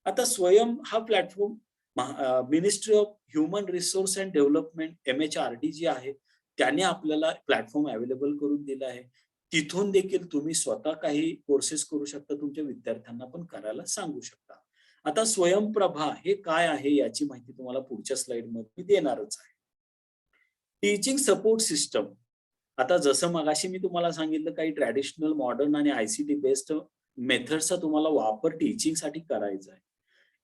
आता स्वयं हा platform ministry of human resource and development MHRD जी आहे त्याने आपल्याला प्लॅटफॉर्म अवेलेबल करून दिला आहे. तिथून देखील तुम्ही स्वतः काही कोर्सेस करू शकता, तुमच्या विद्यार्थ्यांना पण करायला सांगू शकता. आता स्वयंप्रभा हे काय आहे याची माहिती तुम्हाला पुढच्या स्लाइडमध्ये मी देणारच आहे. Teaching support system. आता जसं मगाशी मी तुम्हाला सांगितलं काही ट्रॅडिशनल, मॉडर्न आणि ICT बेस्ड मेथड्सचा तुम्हाला वापर टीचिंगसाठी करायचा आहे.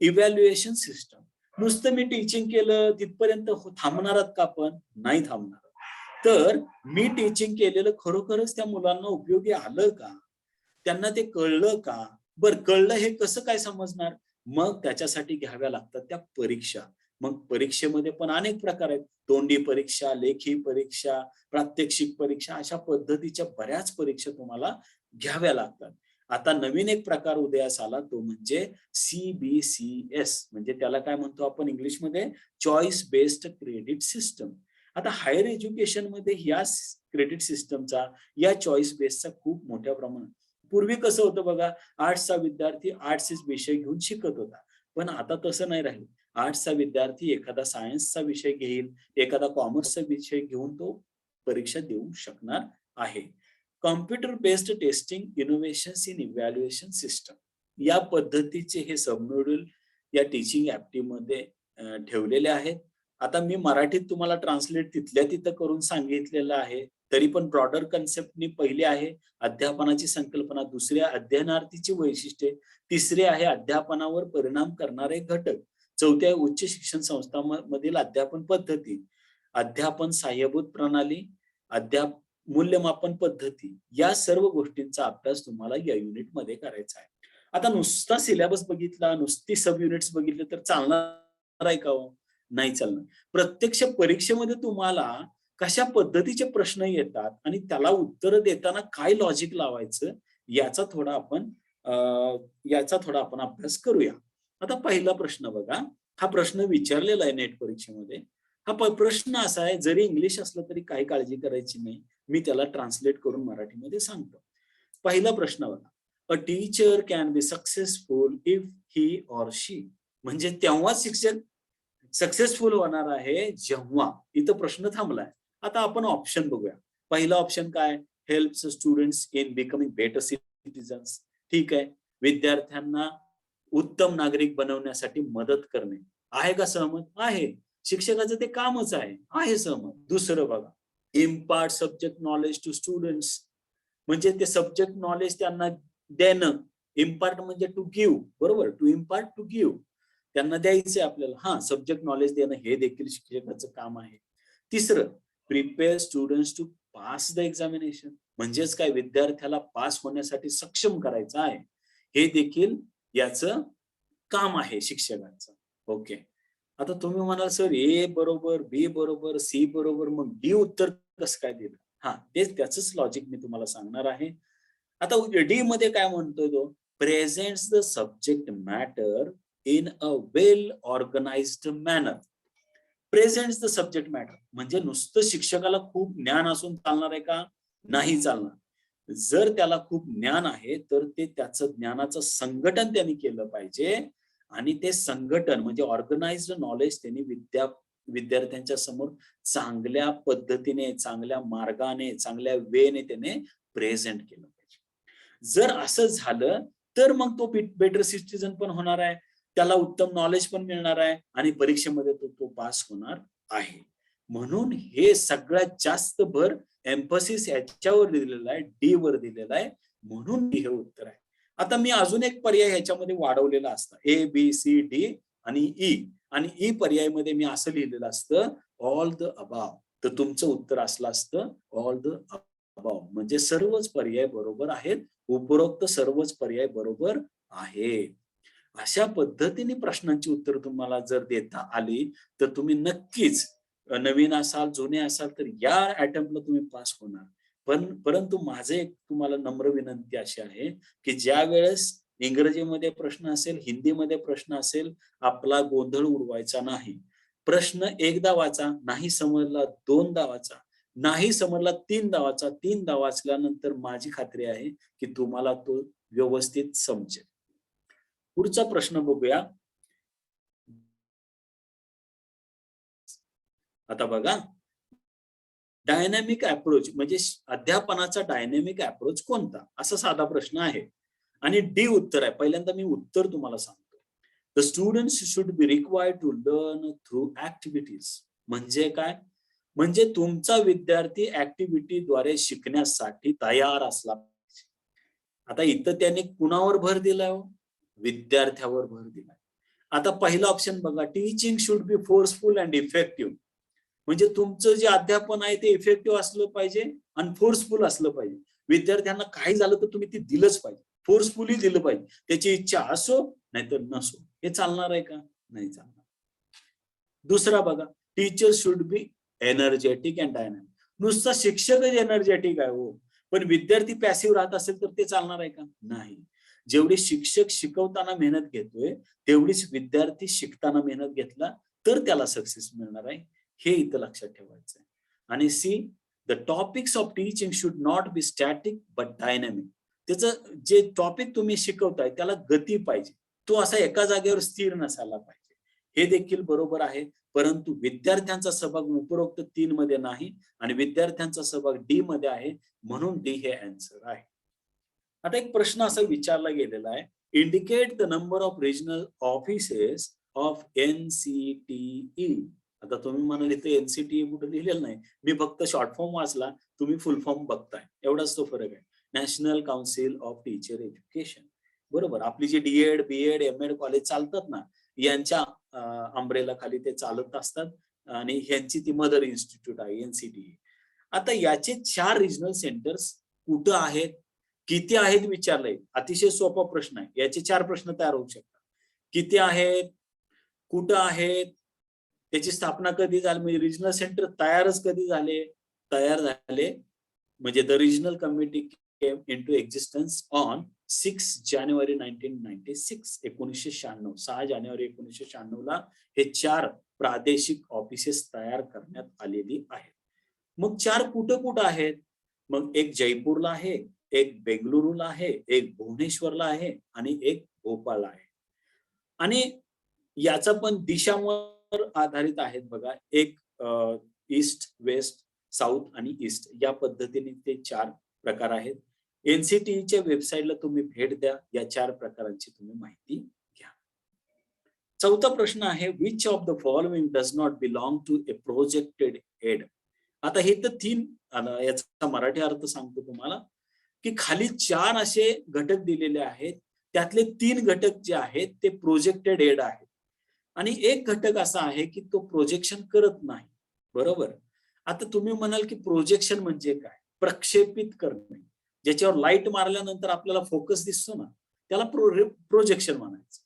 Evaluation system. नुसतं मी टीचिंग केलं तिथपर्यंत थांबणारात का आपण? नाही थांबणार. तर मी टीचिंग केलेलं खरोखरच त्या मुलांना उपयोगी आलं का? त्यांना ते कळलं का? बरं कळलं हे कसं काय समजणार? मग त्याच्यासाठी घ्याव्या लागतात त्या परीक्षा. मग परीक्षेमध्ये पण अनेक प्रकार आहेत. तोंडी परीक्षा, लेखी परीक्षा, प्रात्यक्षिक परीक्षा अशा पद्धतीच्या बऱ्याच परीक्षा तुम्हाला घ्याव्या लागतात. आता नवीन एक प्रकार उदयास आला तो म्हणजे CBCS म्हणजे त्याला काय म्हणतो आपण इंग्लिशमध्ये चॉईस बेस्ड क्रेडिट सिस्टम. आता हायर एज्युकेशन मध्ये या क्रेडिट सिस्टमचा या चॉईस बेसचा खूप मोठ्या प्रमाणात. पूर्वी कसं होतं बघा, आर्ट्सचा विद्यार्थी आर्ट्सचे विषय घेऊन शिकत होता. पण आता तसं नाही राहिलं. आर्ट्सचा विद्यार्थी एखादा सायन्सचा विषय घेईल, एखादा कॉमर्सचा विषय घेऊन तो परीक्षा देऊ शकणार आहे. Computer based testing innovations in evaluation system या पद्धतीचे हे सबमॉड्यूल या टीचिंग ऍप्टिव्हिटीमध्ये ठेवलेले आहेत. आता मी मराठीत तुम्हाला ट्रान्सलेट तिथल्या तिथं करून सांगितलेलं आहे. तरी पण ब्रॉडर कन्सेप्टनी पहिले आहे अध्यापनाची संकल्पना, दुसरे अध्ययनार्थीची वैशिष्ट्ये, तिसरे आहे अध्यापनावर परिणाम करणारे घटक, चौथे उच्च शिक्षण संस्थांमधील अध्यापन पद्धती, अध्यापन सहाय्यभूत प्रणाली, मूल्यमापन पद्धती या सर्व गोष्टींचा अभ्यास तुम्हाला या युनिटमध्ये करायचा आहे. आता नुसता सिलेबस बघितला, नुसती सब युनिट्स बघितले तर चालणार आहे का हो? नाही चालणार. प्रत्यक्ष परीक्षेमध्ये तुम्हाला कशा पद्धतीचे प्रश्न येतात आणि त्याला उत्तर देताना काय लॉजिक लावायचं याचा थोडा आपण अभ्यास करूया. आता पहिला प्रश्न बघा. हा प्रश्न विचारलेला आहे नेट परीक्षेमध्ये. हा प्रश्न असा आहे, जरी इंग्लिश असलं तरी काही काळजी करायची नाही. मी त्याला ट्रान्सलेट करून मराठीमध्ये सांगतो. पहिला प्रश्न बघा. A teacher can be successful if he or she. म्हणजे तेव्हा शिक्षक सक्सेसफुल होणार आहे जेव्हा. इथं प्रश्न थांबलाय. आता आपण ऑप्शन बघूया. पहिला ऑप्शन काय? Helps students in becoming better citizens. ठीक आहे. विद्यार्थ्यांना उत्तम नागरिक बनवण्यासाठी मदत करणे. आहे का सहमत? आहे. शिक्षकाचं ते कामच आहे. आहे सहमत. दुसरं बघा. Impart subject knowledge to students. म्हणजे ते सब्जेक्ट नॉलेज त्यांना देणं. इम्पार्ट म्हणजे टू गिव्ह. बरोबर. To impart to give. त्यांना द्यायचंय आपल्याला. हा, सब्जेक्ट नॉलेज देणं हे देखील शिक्षकाचं काम आहे. तिसरं, prepare students to pass the examination. म्हणजेच काय, विद्यार्थ्याला पास होण्यासाठी सक्षम करायचं आहे. हे देखील याचं काम आहे शिक्षकांचं. ओके. आता तुम्ही म्हणाल सर ए बरोबर, बी बरोबर, सी बरोबर, मग डी उत्तर कसं काय दिलं? हा, तेच त्याच लॉजिक मी तुम्हाला सांगणार आहे. आता डी मध्ये काय म्हणतोय तो? presents the subject matter in a well organized manner. Presents the subject matter म्हणजे नुसतं शिक्षकाला खूप ज्ञान असून चालणार आहे का? नाही चालणार. जर त्याला खूप ज्ञान आहे तर ते त्याचं ज्ञानाचं संघटन त्यांनी केलं पाहिजे आणि ते संघटन म्हणजे ऑर्गनाइज्ड नॉलेज त्यांनी विद्यार्थ्यांच्या समोर चांगल्या पद्धतीने, चांगल्या मार्गाने, चांगल्या वेने त्याने प्रेझेंट केलं पाहिजे. जर असं झालं तर मग तो बेटर सिटीजन पण होणार आहे, त्याला उत्तम नॉलेज पण मिळणार आहे आणि परीक्षेमध्ये तो पास होणार आहे. म्हणून हे सगळ्यात जास्त भर एम्फसिस याच्यावर दिलेला आहे, डी वर दिलेला आहे, म्हणून हे उत्तर आहे. आता मी अजून एक पर्याय ह्याच्यामध्ये वाढवलेला असता, ए बी सी डी आणि ई, आणि ई पर्यायमध्ये मी असं लिहिलेलं असतं ऑल द अबाव. तर तुमचं उत्तर असलं असतं ऑल द अबाव म्हणजे सर्वच पर्याय बरोबर आहेत, उपरोक्त सर्वच पर्याय बरोबर आहेत. अशा पद्धतीने प्रश्नांची उत्तर तुम्हाला जर देता आली तर तुम्ही नक्कीच नवीन असाल, जुने असाल तर या अटेम्प्टला तुम्ही पास होणार. परंतु माझे एक तुम्हाला नम्र विनंती अशी आहे की ज्या वेळेस इंग्रजीमध्ये प्रश्न असेल, हिंदीमध्ये प्रश्न असेल, आपला गोंधळ उडवायचा नाही. प्रश्न एकदा वाचा, नाही समजला दोनदा वाचा, नाही समजला तीनदा वाचा. तीनदा वाचल्यानंतर माझी खात्री आहे की तुम्हाला तो व्यवस्थित समजेल. पुढचा प्रश्न बघूया. आता बघा, डायनॅमिक अप्रोच म्हणजे अध्यापनाचा डायनॅमिक अप्रोच कोणता, असा साधा प्रश्न आहे आणि डी उत्तर आहे. पहिल्यांदा मी उत्तर तुम्हाला सांगतो. The students should be required to learn through activities. म्हणजे काय? म्हणजे तुमचा विद्यार्थी ऍक्टिव्हिटीद्वारे शिकण्यासाठी तयार असला पाहिजे. आता इथं त्याने कुणावर भर दिलाय? विद्यार्थ्यावर भर दिलाय. आता पहिला ऑप्शन बघा, teaching should be forceful and effective. म्हणजे तुमचं जे अध्यापन आहे ते इफेक्टिव्ह असलं पाहिजे आणि फोर्सफुल असलं पाहिजे. विद्यार्थ्यांना काही झालं तर तुम्ही ते दिलंच पाहिजे, फोर्सफुली दिलं पाहिजे. त्याची इच्छा असो नाहीतर नसो. हे चालणार आहे का? नाही चालणार. दुसरा बघा, teacher should be energetic and dynamic. नुसता शिक्षकच एनर्जेटिक आहे हो, पण विद्यार्थी पॅसिव्ह राहत असेल तर ते चालणार आहे का? नाही. जेवढे शिक्षक शिकवताना मेहनत घेतोय तेवढीच विद्यार्थी शिकताना मेहनत घेतला तर त्याला सक्सेस मिळणार आहे. हे इथं लक्षात ठेवायचं आहे. आणि C, the topics of teaching should not be static but dynamic. त्याचं जे टॉपिक तुम्ही शिकवताय त्याला गती पाहिजे, तो असा एका जागेवर स्थिर नसायला पाहिजे. हे देखील बरोबर आहे, परंतु विद्यार्थ्यांचा सहभाग उपरोक्त 3 मध्ये नाही आणि विद्यार्थ्यांचा सहभाग डी मध्ये आहे, म्हणून डी हे आन्सर आहे. आता एक प्रश्न असा विचारला गेलेला आहे, indicate the number of regional offices of NCTE. आता तुम्ही म्हणाल इथे NCTE कुठे लिहिलेलं नाही, मी फक्त शॉर्ट फॉर्म वाचला, तुम्ही फुल फॉर्म बघताय, एवढाच तो फरक आहे. National council of teacher education. बरोबर, आपली जी DED, BEd, MEd कॉलेज चालतात ना, यांच्या अंब्रेला खाली ते चालत असतात आणि ह्यांची ती मदर इन्स्टिट्यूट आहे NCTE. आता याचे 4 रिजनल सेंटर्स कुठं आहेत, किती आहेत विचारलंय. अतिशय सोपा प्रश्न आहे, याचे 4 प्रश्न तयार होऊ शकतात. किती आहेत, कुठं आहेत, त्याची स्थापना कधी झाली, म्हणजे रिजनल सेंटर तयारच कधी झाले? तयार झाले म्हणजे the regional committee came into existence on 6 जानेवारी 1996. 1996, 6 जानेवारी 1996 ला हे 4 प्रादेशिक ऑफिसेस तयार करण्यात आलेली आहेत. मग 4 कुठं कुठं आहेत? मग एक जयपूरला आहे, एक बेंगलुरूला आहे, एक भुवनेश्वरला आहे आणि एक भोपाळला आहे. आणि याचा पण दिशांवर आधारित आहेत बघा, एक ईस्ट, वेस्ट, साऊथ आणि ईस्ट या पद्धतीने ते 4 प्रकार आहेत. NCTEच्या वेबसाईटला तुम्ही भेट द्या, या 4 प्रकारांची तुम्ही माहिती घ्या. चौथा प्रश्न आहे, which of the following does not belong to a projected aid. आता हे तर 3, याचा मराठी अर्थ सांगतो तुम्हाला की खाली 4 असे घटक दिलेले आहेत, त्यातले 3 घटक जे आहेत ते प्रोजेक्टेड एड आहेत आणि एक घटक असा आहे की तो प्रोजेक्शन करत नाही. बरोबर. आता तुम्ही म्हणाल की प्रोजेक्शन म्हणजे काय? प्रक्षेपित करणे, ज्याच्यावर लाईट मारल्यानंतर आपल्याला फोकस दिसतो ना, त्याला प्रोजेक्शन म्हणायचं.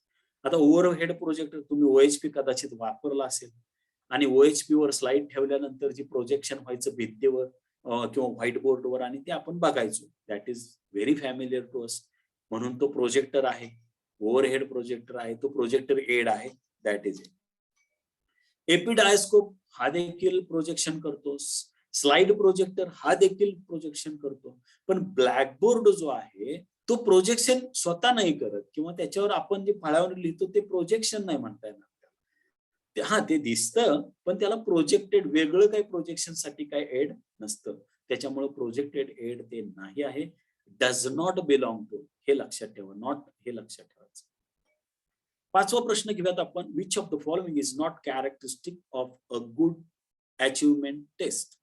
आता ओव्हरहेड प्रोजेक्टर तुम्ही OHP कदाचित वापरला असेल आणि OHP वर स्लाइड ठेवल्यानंतर जी प्रोजेक्शन व्हायचं भिंतीवर किंवा व्हाईट बोर्डवर आणि ते आपण बघायचो, that is very familiar to us. म्हणून तो प्रोजेक्टर आहे, ओव्हरहेड प्रोजेक्टर आहे, तो प्रोजेक्टर एड आहे, दॅट इज इट. एपिडायस्कोप हा देखील प्रोजेक्शन करतो, स्लाइड प्रोजेक्टर हा देखील प्रोजेक्शन करतो. पण ब्लॅकबोर्ड जो आहे तो प्रोजेक्शन स्वतः नाही करत, किंवा त्याच्यावर आपण जे फळ्यावर लिहितो ते प्रोजेक्शन नाही म्हणता येणार. हा, ते दिसतं, पण त्याला प्रोजेक्टेड वेगळं काही प्रोजेक्शन साठी काही एड नसतं. त्याच्यामुळे प्रोजेक्टेड एड ते नाही आहे, डज नॉट बिलॉंग टू, हे लक्षात ठेवा, नॉट हे लक्षात ठेवायचं. 5वा प्रश्न घेऊयात आपण. Which of the following is not characteristic of a good achievement test.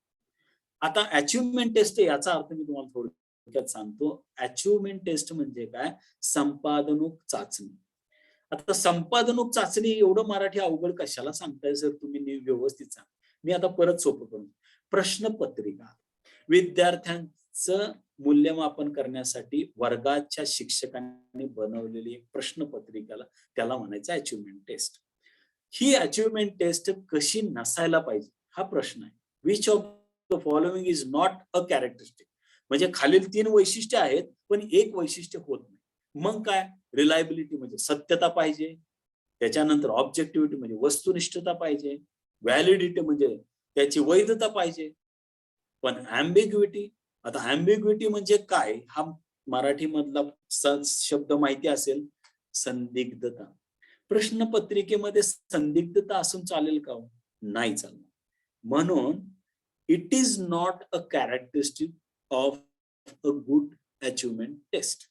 आता अचिव्हमेंट टेस्ट याचा अर्थ मी तुम्हाला थोडक्यात सांगतो. अचिव्हमेंट टेस्ट म्हणजे काय? संपादनूक चाचणी. आता संपादनूक चाचणी एवढं मराठी अवघड कशाला सांगताय सर तुम्ही, व्यवस्थित सांग. मी आता परत सोपं करून, प्रश्नपत्रिका, विद्यार्थ्यांचं मूल्यमापन करण्यासाठी वर्गाच्या शिक्षकांनी बनवलेली एक प्रश्नपत्रिकाला त्याला म्हणायचं अचिव्हमेंट टेस्ट. ही अचिव्हमेंट टेस्ट कशी नसायला पाहिजे हा प्रश्न आहे. Which of the following is not a characteristic, म्हणजे खालील 3 वैशिष्ट्य आहेत पण एक वैशिष्ट्य होत नाही. मग काय? रिलायबिलिटी म्हणजे सत्यता पाहिजे, त्याच्यानंतर ऑब्जेक्टिव्हिटी म्हणजे वस्तुनिष्ठता पाहिजे, व्हॅलिडिटी म्हणजे त्याची वैधता पाहिजे. पण ॲम्बिग्युइटी, आता ॲम्बिग्युइटी म्हणजे काय हा मराठी मधला शब्द माहिती असेल, संदिग्धता. प्रश्नपत्रिकेमध्ये संदिग्धता असून चालेल का? नाही चालणार. म्हणून it is not a characteristic of a good achievement test.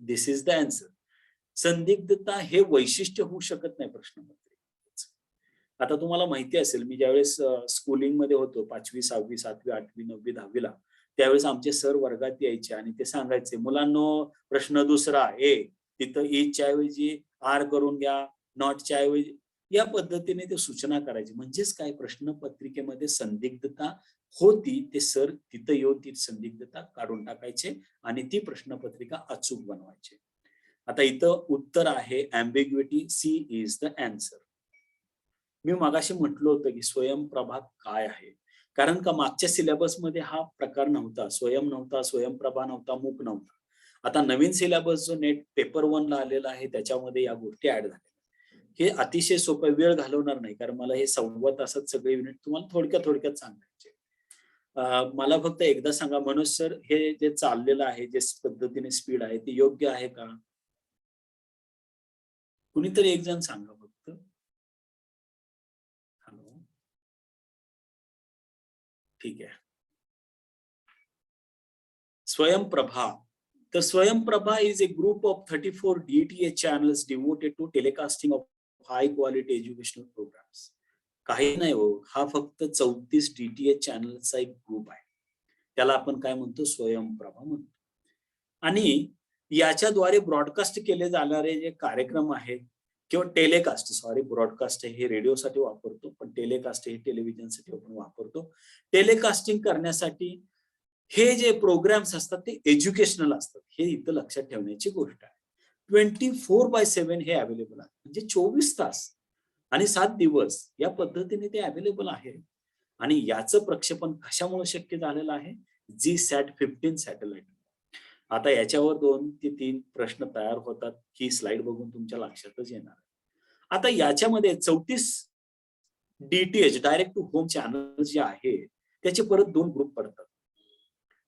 This is the answer. संदिग्धता हे वैशिष्ट्य होऊ शकत नाही प्रश्नपत्रिकेचं. आता तुम्हाला माहिती असेल, मी ज्यावेळेस स्कूलिंग मध्ये होतो 5वी 6वी 7वी 8वी 9वी 10वी ला, त्यावेळेस आमचे सर वर्गात यायचे आणि ते सांगायचे, मुलांनो प्रश्न दुसरा ए, तिथं इजच्या ऐवजी आर करून घ्या, नॉटच्या ऐवजी, या पद्धतीने ते सूचना करायचे. म्हणजेच काय, प्रश्नपत्रिकेमध्ये संदिग्धता होती, ते सर तिथं येऊन ती संदिग्धता काढून टाकायचे आणि ती प्रश्नपत्रिका अचूक बनवायचे. आता इथं उत्तर आहे ॲम्बिग्युइटी, सी इज द आन्सर. मी मगाशी म्हटलं होतं की स्वयंप्रभा काय आहे, कारण का मागच्या सिलेबस मध्ये हा प्रकार नव्हता. स्वयं नव्हता, स्वयंप्रभा नव्हता, मूक नव्हता. आता नवीन सिलेबस जो नेट पेपर 1 ला आलेला आहे त्याच्यामध्ये या गोष्टी ऍड झाल्या. हे अतिशय सोपं, वेळ घालवणार नाही, कारण मला हे 1.25 तासात सगळे युनिट तुम्हाला थोडक्यात सांगायचे. मला फक्त एकदा सांगा, मनोज सर, हे जे चाललेलं आहे, जे पद्धतीने स्पीड आहे, ते योग्य आहे का? कुणीतरी एक जण सांगा फक्त. हॅलो, ठीक आहे. स्वयंप्रभा. तर Swayamprabha is a group of 34 DTH channels devoted to telecasting of high quality educational programs. काही नाही हो, हा फक्त 34 DTH चॅनलचा एक ग्रुप आहे. त्याला आपण काय म्हणतो? स्वयंप्रभा म्हणतो. आणि याच्याद्वारे ब्रॉडकास्ट केले जाणारे जे कार्यक्रम आहेत किंवा टेलिकास्ट, ब्रॉडकास्ट हे रेडिओसाठी वापरतो, पण टेलिकास्ट हे टेलिव्हिजनसाठी आपण वापरतो. टेलिकास्टिंग करण्यासाठी हे जे प्रोग्राम्स असतात ते एज्युकेशनल असतात, हे इथं लक्षात ठेवण्याची गोष्ट आहे. 24/7 हे अवेलेबल आहे, म्हणजे 24 तास आणि 7 दिवस या पद्धतीने ते अवेलेबल आहे. आणि याचं प्रक्षेपण कशामुळे शक्य झालेलं आहे? GSAT-15 satellite. आता याच्यावर 2 ते 3 प्रश्न तयार होतात, ही स्लाइड बघून तुमच्या लक्षातच येणार. आता याच्यामध्ये 34 DTH direct to home channel जे आहे त्याचे परत 2 ग्रुप पडतात.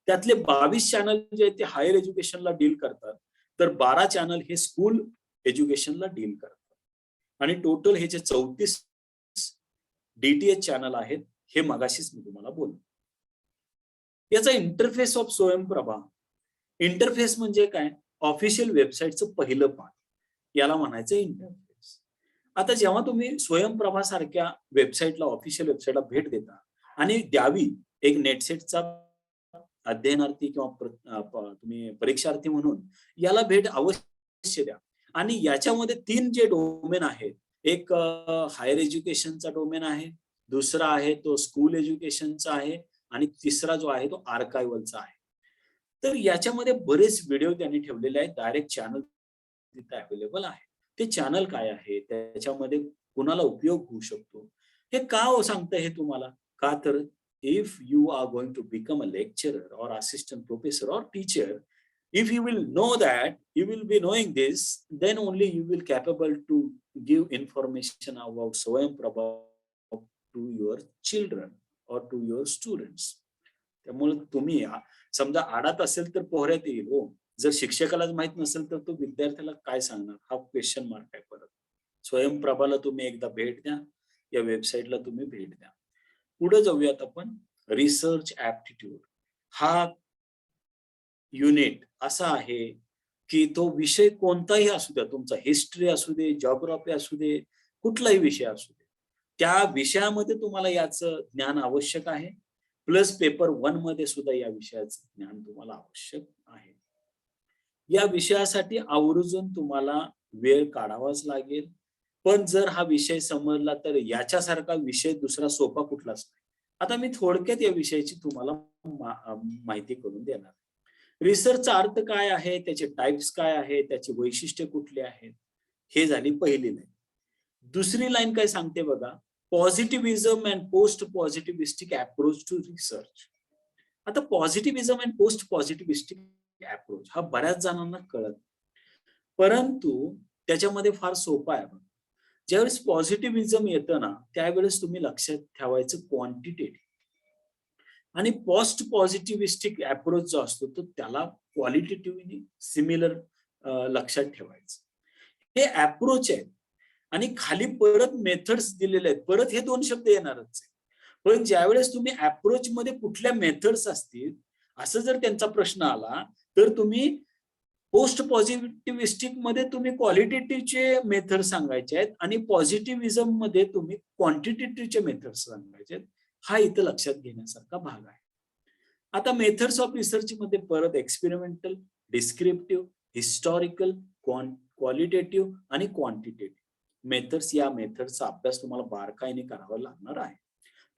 त्यातले 22 चॅनल जे आहेत ते हायर एज्युकेशनला डील करतात, तर 12 चॅनल हे स्कूल एज्युकेशनला डील करतात. आणि टोटल हे जे 34 DTH चॅनल आहेत हे मगाशीच मी तुम्हाला बोललो. याचा इंटरफेस ऑफ स्वयंप्रभा. इंटरफेस म्हणजे काय? ऑफिशियल वेबसाईटचं पहिलं पान, याला म्हणायचं इंटरफेस. आता जेव्हा तुम्ही स्वयंप्रभा सारख्या वेबसाईटला, ऑफिशियल वेबसाईटला भेट देता आणि द्यावी, एक नेटसेटचा अध्ययनार्थी किंवा तुम्ही परीक्षार्थी म्हणून याला भेट अवश्य द्या. आणि याच्यामध्ये 3 जे डोमेन आहेत, एक हायर एज्युकेशनचा डोमेन आहे, दुसरा आहे तो स्कूल एज्युकेशनचा आहे आणि तिसरा जो आहे तो आर्काइव्हलचा आहे. तर याच्यामध्ये बरेच व्हिडिओ त्यांनी ठेवलेले आहेत, डायरेक्ट चॅनल तिथे अवेलेबल आहे. ते चॅनल काय आहे, त्याच्यामध्ये कुणाला उपयोग होऊ शकतो, हे का सांगतं हे तुम्हाला? का तर if you are going to become a lecturer or assistant professor or teacher, If you will know that, you will be knowing this, then only you will capable to give information about Swayamprabha to your children or to your students. त्यामुळे तुम्ही समजा आडात असेल तर पोहऱ्यात येईल हो. जर शिक्षकालाच माहित नसेल तर तो विद्यार्थ्याला काय सांगणार, हा क्वेश्चन मार्क आहे. परत स्वयंप्रभाला तुम्ही एकदा भेट द्या, या वेबसाईटला तुम्ही भेट द्या. पुढे जाऊयात आपण. रिसर्च ऍप्टिट्यूड हा युनिट असा आहे की तो विषय कोणताही असू द्या, तुमचा हिस्ट्री असू दे, जिओग्राफी असू दे, कुठलाही विषय असू दे, त्या विषयामध्ये तुम्हाला याचं ज्ञान आवश्यक आहे. प्लस पेपर 1 मध्ये सुद्धा या विषयाचं ज्ञान तुम्हाला आवश्यक आहे. या विषयासाठी आवर्जून तुम्हाला वेळ काढावाच लागेल. पण जर हा विषय समजला तर याच्यासारखा विषय दुसरा सोपा कुठलाच नाही. आता मी थोडक्यात या विषयाची तुम्हाला माहिती करून देणार. रिसर्चचा अर्थ काय आहे, त्याचे टाइप्स काय आहे, त्याची वैशिष्ट्ये कुठली आहेत, हे झाली पहिली लाईन. दुसरी लाईन काय सांगते बघा, positivism and post positivistic approach to research. आता positivism and post positivistic approach हा बऱ्याच जणांना कळत, परंतु त्याच्यामध्ये फार सोपा आहे. ज्यावेळेस पॉझिटिव्हिझम येतं ना, त्यावेळेस तुम्ही लक्षात ठेवायचं क्वांटिटेटिव्ह, आणि पोस्ट पॉझिटिव्हिस्टिक अप्रोच जो असतो तो त्याला क्वालिटेटिव्हली सिमिलर लक्षात ठेवायचं. हे अप्रोच आहे आणि खाली परत मेथड्स दिलेले आहेत. परत हे 2 शब्द येणारच आहे. पण ज्यावेळेस तुम्ही अप्रोच मध्ये कुठल्या मेथड्स असतील असं जर त्यांचा प्रश्न आला तर तुम्ही पोस्ट पॉझिटिव्हिस्टिक मध्ये तुम्ही क्वालिटेटिव्हचे मेथड सांगायचे आहेत आणि पॉझिटिव्हिझम मध्ये तुम्ही क्वांटिटेटिव्हचे मेथड सांगायचे आहेत. हा इथं लक्षात घेण्यासारखा भाग आहे. आता मेथड्स ऑफ रिसर्च मध्ये परत एक्सपेरिमेंटल, डिस्क्रिप्टिव्ह, हिस्टॉरिकल, क्वालिटेटिव्ह आणि क्वांटिटेटिव्ह मेथड्स, या मेथडचा अभ्यास तुम्हाला बारकाईने करावा लागणार आहे.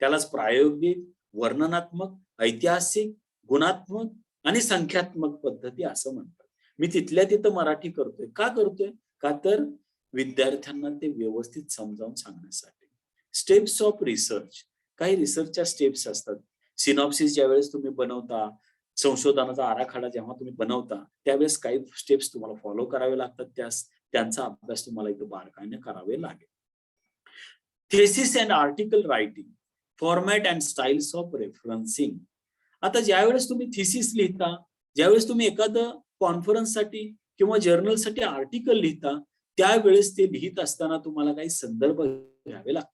त्यालाच प्रायोगिक, वर्णनात्मक, ऐतिहासिक, गुणात्मक आणि संख्यात्मक पद्धती असं म्हणतात. मी तिथल्या तिथं मराठी करतोय. का करतोय? का तर विद्यार्थ्यांना ते व्यवस्थित समजावून सांगण्यासाठी. स्टेप्स ऑफ रिसर्च, काही रिसर्चच्या स्टेप्स असतात. सिनॉप्सिस ज्यावेळेस तुम्ही बनवता, संशोधनाचा आराखडा जेव्हा तुम्ही बनवता, त्यावेळेस काही स्टेप्स तुम्हाला फॉलो करावे लागतात. त्यांचा अभ्यास तुम्हाला इथं बारकाईने करावे लागेल. Thesis and article writing, format and styles of referencing. आता ज्यावेळेस तुम्ही थिसिस लिहिता, ज्यावेळेस तुम्ही एखादं कॉन्फरन्ससाठी किंवा जर्नलसाठी आर्टिकल लिहिता, त्यावेळेस ते लिहित असताना तुम्हाला काही संदर्भ घ्यावे लागतात.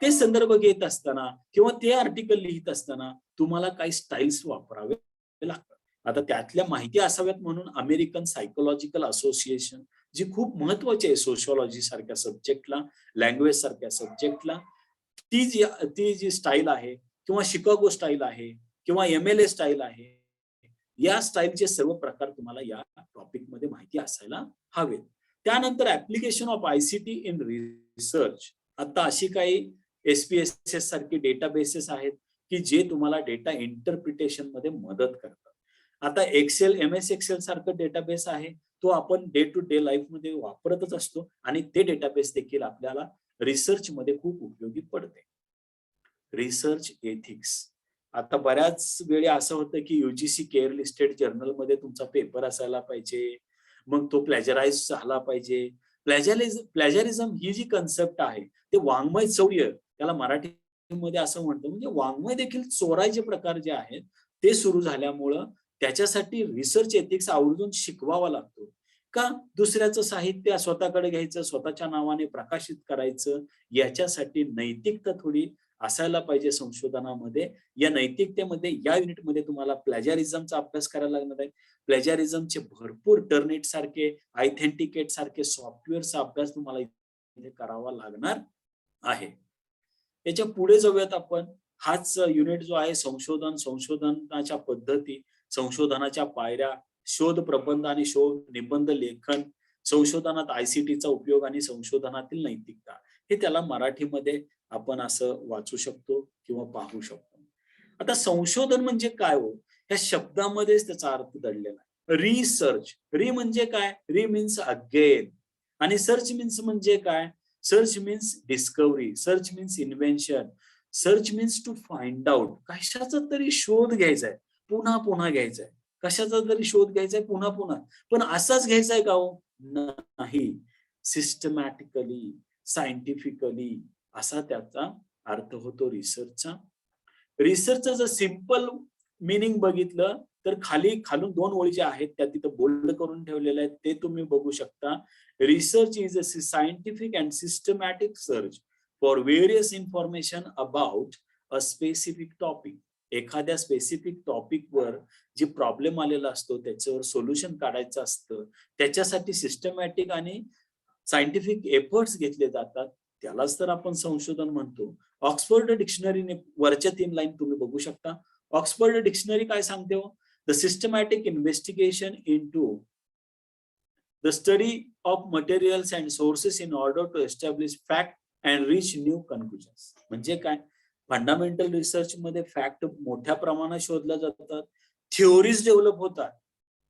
ते संदर्भ घेत असताना किंवा ते आर्टिकल लिहित असताना तुम्हाला काही स्टाईल्स वापरावे लागतात. आता त्यातल्या माहिती असाव्यात म्हणून अमेरिकन सायकोलॉजिकल असोसिएशन, जी खूप महत्वाची आहे सोशिओलॉजी सारख्या सब्जेक्टला, लँग्वेज सारख्या सब्जेक्टला, ती जी स्टाईल आहे किंवा शिकागो स्टाईल आहे किंवा MLA स्टाईल आहे, या स्टाईलचे सर्व प्रकार तुम्हाला या टॉपिक मध्ये माहिती असायला हवेत. त्यानंतर application of ICT in research. आता अशी काही SPSS सारखे डेटाबेसेस आहेत की जे तुम्हाला डेटा इंटरप्रिटेशन मध्ये मदत करतात. आता MS एक्सेल सारखं डेटाबेस आहे, तो आपण डे टू डे लाईफ मध्ये वापरतच असतो आणि ते डेटाबेस देखील आपल्याला रिसर्च मध्ये खूप उपयोगी पडते. Research ethics. आता बऱ्याच वेळी असं होतं की UGC केअर लिस्टेड जर्नल मध्ये तुमचा पेपर असायला पाहिजे, मग तो प्लॅजराइज झाला पाहिजे. प्लॅजरिझम ही जी कन्सेप्ट आहे, ते वाङ्मय चौर्य, त्याला मराठीमध्ये असं म्हणतो, म्हणजे वाङ्मय देखील चोरायचे प्रकार जे आहेत ते सुरू झाल्यामुळं त्याच्यासाठी रिसर्च एथिक्स आवर्जून शिकवावा लागतो. का? दुसऱ्याचं साहित्य स्वतःकडे घ्यायचं, स्वतःच्या नावाने प्रकाशित करायचं, याच्यासाठी नैतिकता थोडी असायला पाहिजे संशोधनामध्ये. या नैतिकतेमध्ये या युनिटमध्ये तुम्हाला प्लॅजरिझमचा अभ्यास करायला लागणार आहे. प्लॅजरिझमचे भरपूर टर्निट सारखे, ऑथेंटिकेट सारखे सॉफ्टवेअरचा अभ्यास तुम्हाला इथे करावा लागणार आहे. याच्या पुढे जाऊयात आपण. हाच युनिट जो आहे संशोधनाच्या पद्धती, संशोधनाच्या पायऱ्या, शोध प्रबंध आणि शोध निबंध लेखन, संशोधनात ICTचा उपयोग आणि संशोधनातील नैतिकता, हे त्याला मराठीमध्ये आपण असं वाचू शकतो किंवा पाहू शकतो. आता संशोधन म्हणजे काय हो, या शब्दामध्येच त्याचा अर्थ दडलेला आहे. रिसर्च, री म्हणजे काय? री मीन्स अगेन, आणि सर्च मीन्स म्हणजे काय? Search means discovery, search means invention, search means to find out. कशाचा तरी शोध घ्यायचा आहे, पुन्हा पुन्हा घ्यायचा आहे. कशाचा तरी शोध घ्यायचाय पुन्हा पुन्हा, पण असाच घ्यायचाय का हो? नाही, सिस्टमॅटिकली, सायंटिफिकली असा त्याचा अर्थ होतो रिसर्चचा. रिसर्चचं जर सिंपल मिनिंग बघितलं तर खालून 2 ओळी ज्या आहेत त्या तिथं बोल्ड करून ठेवलेल्या आहेत, ते तुम्ही बघू शकता. Research is a scientific and systematic search for various information about a specific topic. एखाद्या स्पेसिफिक टॉपिकवर जे प्रॉब्लेम आलेला असतो त्याच्यावर सोल्युशन काढायचं असतं, त्याच्यासाठी सिस्टमॅटिक आणि सायंटिफिक एफर्ट्स घेतले जातात, त्यालाच तर आपण संशोधन म्हणतो. ऑक्सफर्ड डिक्शनरीने वरच्या 3 लाईन तुम्ही बघू शकता. ऑक्सफर्ड डिक्शनरी काय सांगते हो? The systematic investigation into the study of materials and sources in order to establish fact and reach new conclusions. म्हणजे काय? फंडामेंटल रिसर्च मध्ये फॅक्ट मोठ्या प्रमाणात शोधल्या जातात, थिओरीज डेव्हलप होतात.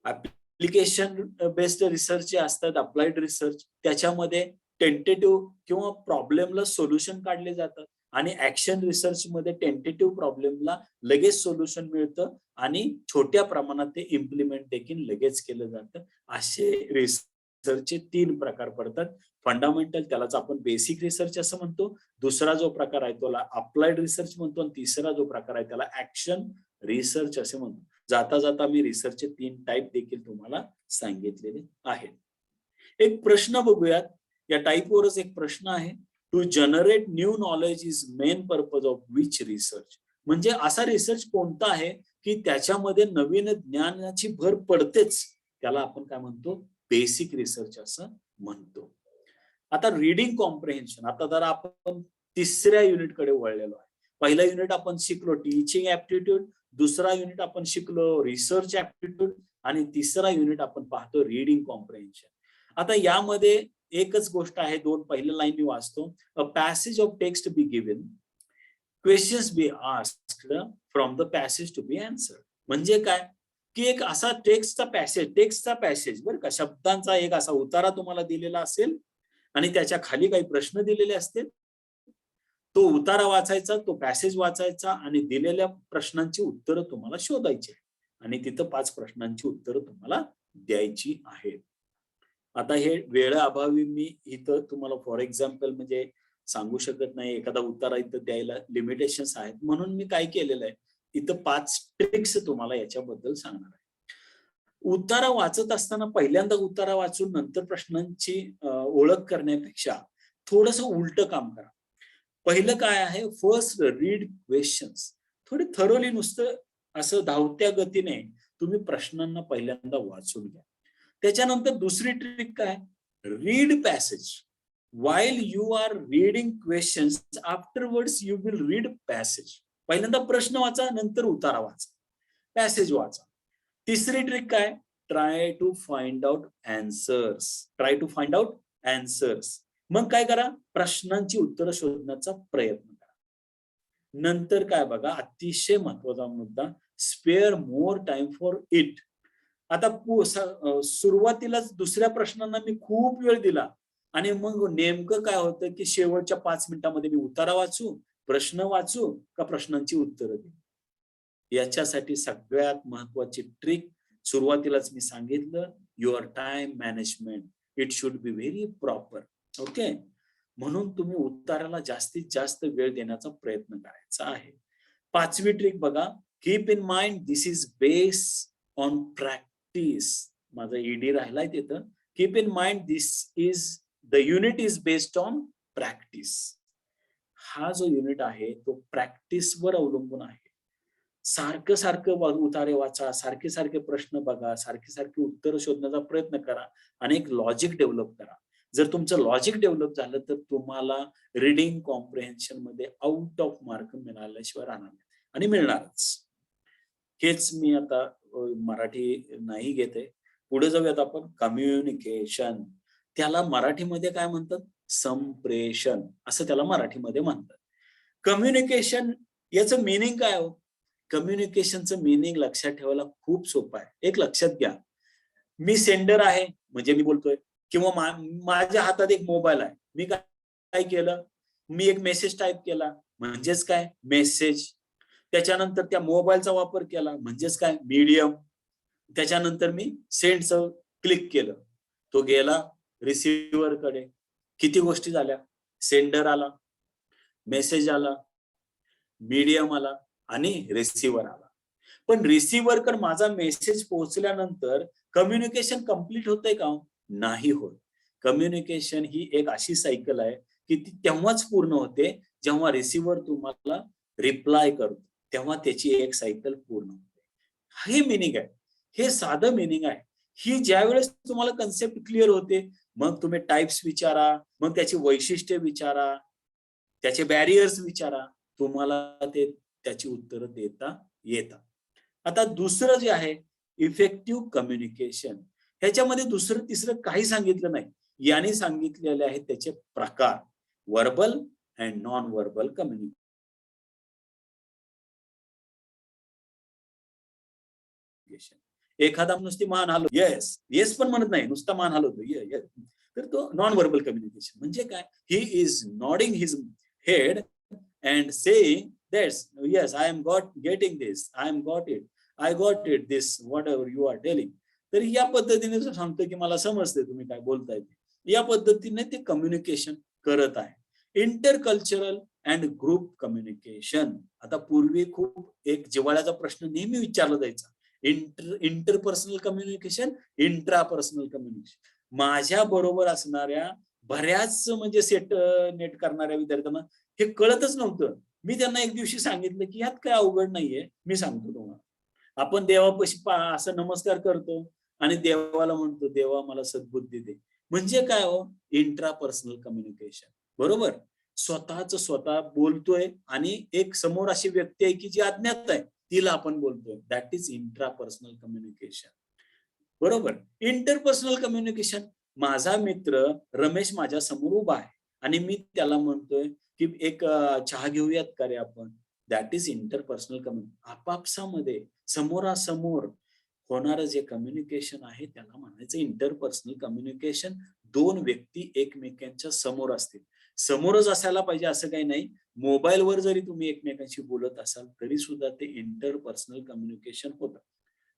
ऍप्लिकेशन बेस्ड रिसर्च जे असतात, अप्लाइड रिसर्च, त्याच्यामध्ये टेंटेटिव्ह किंवा प्रॉब्लेमला सोल्युशन काढले जातात. आणि ऍक्शन रिसर्च मध्ये टेंटेटिव्ह प्रॉब्लेमला लगेच सोल्युशन मिळतं आणि छोट्या प्रमाणात ते इम्प्लिमेंट देखील लगेच केलं जातं. असे रिसर्चचे 3 प्रकार पडतात. फंडामेंटल, त्यालाच आपण बेसिक रिसर्च असं म्हणतो. दुसरा जो प्रकार आहे त्याला अप्लाइड रिसर्च म्हणतो आणि तिसरा जो प्रकार आहे त्याला ऍक्शन रिसर्च असे म्हणतो. जाता जाता मी रिसर्चचे 3 टाईप देखील तुम्हाला सांगितलेले आहेत. एक प्रश्न बघूयात. या टाईपवरच एक प्रश्न आहे. To generate new knowledge is main purpose of which research. म्हणजे असा रिसर्च कोणता आहे की त्याच्यामध्ये नवीन ज्ञानाची भर पडतेच, त्याला आपण काय म्हणतो? बेसिक रिसर्च असं म्हणतो. आता रीडिंग कॉम्प्रिहेन्शन. आता जर आपण 3ऱ्या युनिटकडे वळलेलो आहे. पहिला युनिट आपण शिकलो टीचिंग ऍप्टिट्यूड, दुसरा युनिट आपण शिकलो रिसर्च ऍप्टिट्यूड आणि तिसरा युनिट आपण पाहतो रीडिंग कॉम्प्रिहेन्शन. आता यामध्ये एकच गोष्ट आहे, 2 पहिल्या लाईन मी वाचतो. A passage of text be given, questions be asked from the passage to be answered. म्हणजे काय की एक असा टेक्स्टचा पॅसेज बरं का, शब्दांचा एक असा उतारा तुम्हाला दिलेला असेल आणि त्याच्या खाली काही प्रश्न दिलेले असतील. तो उतारा वाचायचा, तो पॅसेज वाचायचा आणि दिलेल्या प्रश्नांची उत्तरं तुम्हाला शोधायची आणि तिथं 5 प्रश्नांची उत्तरं तुम्हाला द्यायची आहेत. आता हे वेळेअभावी मी इथं तुम्हाला फॉर एक्झाम्पल म्हणजे सांगू शकत नाही, एखादा उतारा इथं द्यायला लिमिटेशन्स आहेत, म्हणून मी काय केलेलं आहे, इथं 5 ट्रिक्स तुम्हाला याच्याबद्दल सांगणार आहे. उतारा वाचत असताना पहिल्यांदा उतारा वाचून नंतर प्रश्नांची ओळख करण्यापेक्षा थोडंसं उलट काम करा. पहिलं काय आहे, फर्स्ट रीड क्वेश्चन्स. थोडी थरोली नुसतं असं धावत्या गतीने तुम्ही प्रश्नांना पहिल्यांदा वाचून घ्या. त्याच्यानंतर दुसरी ट्रिक काय, read passage while you are reading questions, afterwards you will read passage. पहिल्यांदा प्रश्न वाचा, नंतर उतारा वाचा, पॅसेज वाचा. तिसरी ट्रिक काय, try to find out answers. मग काय करा, प्रश्नांची उत्तरं शोधण्याचा प्रयत्न करा. नंतर काय बघा, अतिशय महत्वाचा मुद्दा, spare more time for it. आता सुरुवातीलाच दुसऱ्या प्रश्नांना मी खूप वेळ दिला आणि मग नेमकं काय होतं की शेवटच्या 5 मिनिटांमध्ये मी उतारा वाचू, प्रश्न वाचू का प्रश्नांची उत्तरं देऊ. याच्यासाठी सगळ्यात महत्वाची ट्रिक सुरुवातीलाच मी सांगितलं, your time management. It should be very proper. Okay, म्हणून तुम्ही उत्तराला जास्तीत जास्त वेळ देण्याचा प्रयत्न करायचा आहे. 5वी ट्रिक बघा, keep in mind this is based on practice. माझा ईडी राहिलाय तिथं. Keep in mind this is the unit is based on practice. हा जो युनिट आहे तो प्रॅक्टिसवर अवलंबून आहे. सारखं सारखं उतारे वाचा, सारखे सारखे प्रश्न बघा, सारखे सारखे उत्तर शोधण्याचा प्रयत्न करा आणि एक लॉजिक डेव्हलप करा. जर तुमचं लॉजिक डेव्हलप झालं तर तुम्हाला रीडिंग कॉम्प्रिहेन्शन मध्ये आउट ऑफ मार्क मिळाल्याशिवाय राहणार नाही आणि मिळणारच. हेच मी आता मराठी नाही घेते. पुढे जाऊयात आपण. कम्युनिकेशन, त्याला मराठीमध्ये काय म्हणतात, संप्रेषण असं त्याला मराठीमध्ये म्हणतात. कम्युनिकेशन याचं मिनिंग काय हो? कम्युनिकेशनचं मिनिंग लक्षात ठेवायला खूप सोपं आहे. एक लक्षात घ्या, मी सेंडर आहे म्हणजे मी बोलतोय, किंवा माझ्या हातात एक मोबाईल आहे, मी काय केलं, मी एक मेसेज टाईप केला म्हणजेच काय, मेसेज. त्याच्यानंतर त्या मोबाईलचा वापर केला म्हणजेच काय, मीडियम. त्याच्यानंतर मी सेंडचं क्लिक केलं, तो गेला रिसिव्हर कडे. किती गोष्टी झाल्या? सेंडर आला, मेसेज आला, मीडियम आला आणि रिसिव्हर आला. पण रिसिव्हर कडे माझा मेसेज पोहोचल्यानंतर कम्युनिकेशन कम्प्लीट होतंय का? नाही होत. कम्युनिकेशन ही एक अशी सायकल आहे की ती तेव्हाच पूर्ण होते जेव्हा रिसिव्हर तुम्हाला रिप्लाय करतो, तेव्हा त्याची एक सायकल पूर्ण होते. हे मिनिंग आहे, हे साधं मिनिंग आहे. ही ज्या वेळेस तुम्हाला कन्सेप्ट क्लिअर होते, मग तुम्ही टाइप्स विचारा, मग त्याची वैशिष्ट्ये विचारा, त्याचे बॅरियर्स विचारा, तुम्हाला ते त्याची उत्तरं देता येतात. आता दुसरं जे आहे इफेक्टिव्ह कम्युनिकेशन, ह्याच्यामध्ये दुसरं तिसरं काही सांगितलं नाही. याने सांगितलेले आहेत त्याचे प्रकार, verbal and non verbal communication. एखादा नुसती मान हलव, येस येस पण म्हणत नाही, नुसता मान हलवतो, येस, तर तो नॉन वर्बल कम्युनिकेशन. म्हणजे काय? He is nodding his head and saying that's yes, I am getting this, I am got it, I got it this, whatever you are telling. तर या पद्धतीने तो सांगतो की मला समजते तुम्ही काय बोलताय. या पद्धतीने ते कम्युनिकेशन करत आहे. Intercultural and group communication. आता पूर्वी खूप एक जिव्हाळ्याचा प्रश्न नेहमी विचारला जायचा, इंटरपर्सनल कम्युनिकेशन, इंट्रापर्सनल कम्युनिकेशन. माझ्या बरोबर असणाऱ्या बऱ्याच म्हणजे सेट नेट करणाऱ्या विद्यार्थ्यांना हे कळतच नव्हतं. मी त्यांना एक दिवशी सांगितलं की यात काय अवघड नाहीये, मी सांगतो तुम्हाला. आपण देवापाशी असं नमस्कार करतो आणि देवाला म्हणतो, देवा मला सद्बुद्धी दे. म्हणजे काय हो? Intrapersonal communication. बरोबर? स्वतःच स्वतः बोलतोय आणि एक समोर अशी व्यक्ती आहे की जी अज्ञात आहे, तिला आपण बोलतोय. That is intrapersonal communication. बरोबर? इंटरपर्सनल कम्युनिकेशन, माझा मित्र रमेश माझ्या समोर उभा आहे आणि मी त्याला म्हणतोय की एक चहा घेऊयात का रे आपण. That is interpersonal communication. आपापसामध्ये समोरासमोर होणारं जे कम्युनिकेशन आहे त्याला म्हणायचं इंटरपर्सनल कम्युनिकेशन. दोन व्यक्ती एकमेकांच्या समोर असतील. समोरच असायला पाहिजे असं काही नाही. मोबाईलवर जरी तुम्ही एकमेकांशी बोलत असाल तरी सुद्धा ते इंटरपर्सनल कम्युनिकेशन होतं.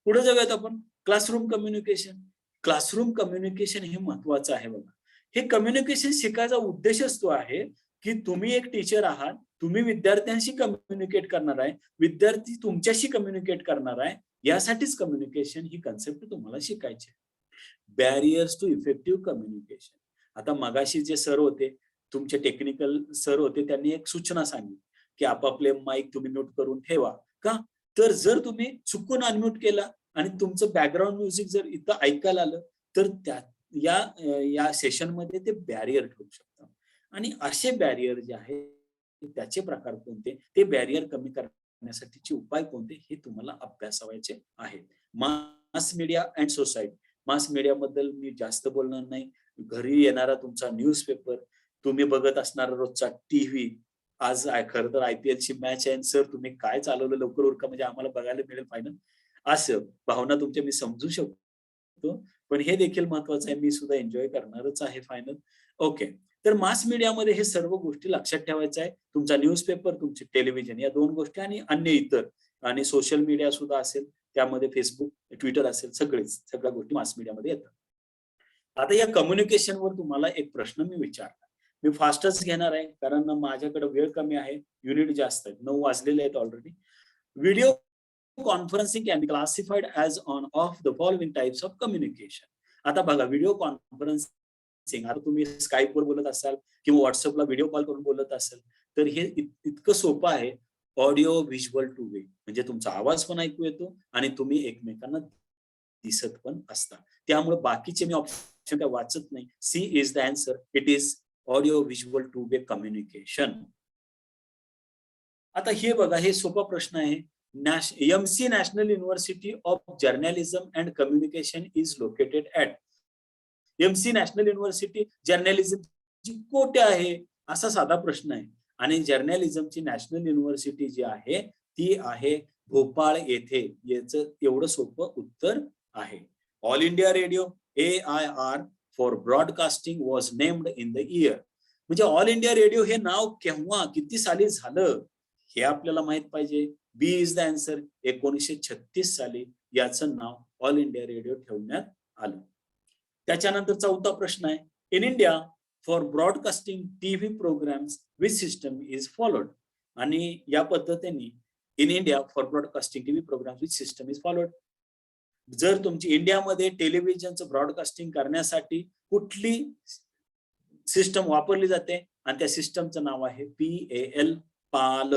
पुढे जाऊयात आपण. Classroom communication. क्लासरूम कम्युनिकेशन हे महत्वाचं आहे बघा. हे कम्युनिकेशन शिकायचा उद्देशच तो आहे की तुम्ही एक टीचर आहात, तुम्ही विद्यार्थ्यांशी कम्युनिकेट करणार आहे, विद्यार्थी तुमच्याशी कम्युनिकेट करणार आहे. यासाठीच कम्युनिकेशन ही कन्सेप्ट तुम्हाला शिकायची आहे. Barriers to effective communication. आता मगाशी जे सर होते, तुमचे टेक्निकल सर होते, त्यांनी एक सूचना सांगितली की आपापले माईक तुम्ही म्यूट करून ठेवा. का? तर जर तुम्ही चुकून अनम्यूट केला आणि तुमचं बॅकग्राऊंड म्युझिक जर इथं ऐकायला आलं तर या सेशन मध्ये ते बॅरियर ठरू शकतं. आणि असे बॅरियर जे आहेत त्याचे प्रकार कोणते, ते बॅरियर कमी करण्यासाठीचे उपाय कोणते, हे तुम्हाला अभ्यासावायचे आहेत. Mass media and society. Mass media बद्दल मी जास्त बोलणार नाही. घरी येणारा तुमचा न्यूजपेपर, तुम्ही बघत असणारा रोजचा टीव्ही. आज खरं तर IPL ची मॅच आहे, सर तुम्ही काय चालवलं, लवकर उरका म्हणजे आम्हाला बघायला मिळेल फायनल. असं भावना तुमच्या मी समजू शकतो, पण हे देखील महत्वाचं आहे, मी सुद्धा एन्जॉय करणारच आहे फायनल. ओके, तर मास मीडियामध्ये हे सर्व गोष्टी लक्षात ठेवायचं आहे. तुमचा न्यूजपेपर, तुमचे टेलिव्हिजन, या दोन गोष्टी आणि अन्य इतर, आणि सोशल मीडिया सुद्धा असेल, त्यामध्ये फेसबुक, ट्विटर असेल, सगळ्या गोष्टी मास मीडियामध्ये येतात. आता या कम्युनिकेशनवर तुम्हाला एक प्रश्न मी विचारला. मी फास्टच घेणार आहे कारण माझ्याकडे वेळ कमी आहे, युनिट जास्त आहेत, 9 वाजलेले आहेत already. Video conferencing can be classified as on off the following types of communication. आता बघा, व्हिडिओ कॉन्फरन्सिंग, आता तुम्ही स्काईपवर बोलत असाल किंवा व्हॉट्सअपला व्हिडिओ कॉल करून बोलत असाल तर हे इतकं सोपं आहे. ऑडिओ व्हिज्युअल टू वे, म्हणजे तुमचा आवाज पण ऐकू येतो आणि तुम्ही एकमेकांना दिसत पण असता. त्यामुळे बाकीचे मी ऑप्शन काय वाचत नाही. C is the answer. It is audio visual two way communication. आता हे बघा, हे सोपा प्रश्न आहे. MC national university of journalism and communication is located at. MC national university जर्नलिझमची कोठे आहे, असा साधा प्रश्न आहे. आणि जर्नलिझमची नॅशनल युनिव्हर्सिटी जी आहे ती आहे भोपाळ येथे. याचं एवढं सोपं उत्तर आहे. All India radio AIR for broadcasting was named in the year. म्हणजे ऑल इंडिया रेडिओ हे नाव केव्हा, किती साली झालं हे आपल्याला माहित पाहिजे. बी इज द आन्सर. 1936 साली याचं नाव ऑल इंडिया रेडिओ ठेवण्यात आलं. त्याच्यानंतर चौथा प्रश्न आहे, in India for broadcasting TV programmes which system is followed. आणि या पद्धतीने in India for broadcasting TV programmes which system is followed. जर तुमची इंडियामध्ये टेलिव्हिजनचं ब्रॉडकास्टिंग करण्यासाठी कुठली सिस्टम वापरली जाते, आणि त्या सिस्टमचं नाव आहे PAL, Pal.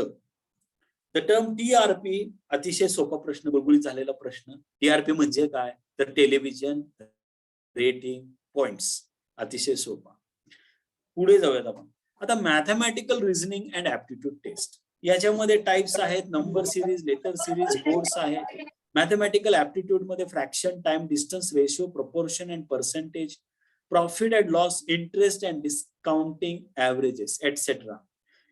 The term TRP, अतिशय सोपा प्रश्न, गुळगुळीत झालेला प्रश्न. TRP म्हणजे काय, तर टेलिव्हिजन रेटिंग पॉइंट्स. अतिशय सोपा. पुढे जाऊयात आपण. आता mathematical reasoning and aptitude test. याच्यामध्ये टाइप्स आहेत, number series, letter series, course आहे. मॅथमॅटिकल ऍप्टिट्यूड मध्ये fraction, time, distance, ratio, proportion and percentage, profit and loss, interest and discounting, averages etcetera.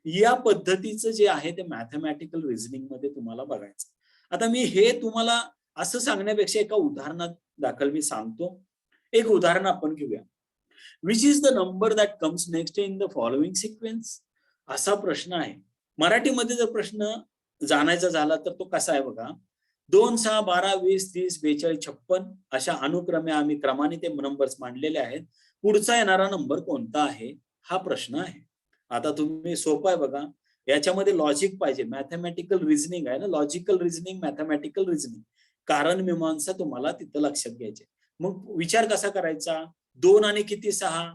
या पद्धतीचं जे आहे ते मॅथमॅटिकल रिझनिंग मध्ये तुम्हाला बघायचं. आता मी हे तुम्हाला असं सांगण्यापेक्षा एका उदाहरणात दाखल मी सांगतो. एक उदाहरण आपण घेऊया. Which is the number that comes next in the following sequence. असा प्रश्न आहे. मराठीमध्ये जर प्रश्न जाणायचा झाला तर तो कसा आहे बघा. 2, 6, 12, 20, 30, 42, 56 अशा अनुक्रमे आम्ही क्रमाने ते नंबर्स मांडलेले आहेत. पुढचा येणारा नंबर कोणता आहे हा प्रश्न आहे. आता तुम्ही सोपं आहे बघा, याच्यामध्ये लॉजिक पाहिजे. मॅथमॅटिकल रिझनिंग आहे ना, लॉजिकल रिझनिंग, मॅथमॅटिकल रिझनिंग, कारण मीमांसा तुम्हाला तिथं लक्षात घ्यायचे. मग विचार कसा करायचा, 2 आणि किती 6,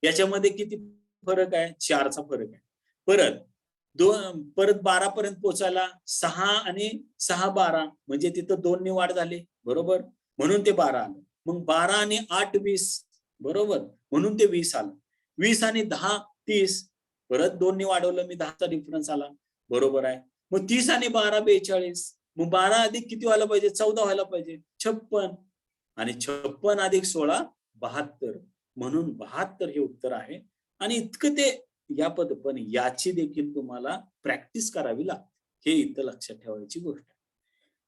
याच्यामध्ये किती फरक आहे, 4चा फरक आहे. परत 12 पर्यंत पोहोचायला 6 आणि 6 12, म्हणजे तिथं 2 ने वाढ झाली, बरोबर, म्हणून ते 12 आलं. मग 12 आणि 8 20, बरोबर, म्हणून ते 20 आलं. 20 आणि 10 30, परत 2 ने वाढवलं मी, 10चा डिफरन्स आला, बरोबर आहे. मग 30 आणि 12 42, मग 12 अधिक किती व्हायला पाहिजे, 14 व्हायला पाहिजे, 56, आणि 56 अधिक 16 72, म्हणून 72 हे उत्तर आहे. आणि इतकं ते या पण याची देखील तुम्हाला प्रॅक्टिस करावी लागते, हे इथं लक्षात ठेवायची गोष्ट आहे.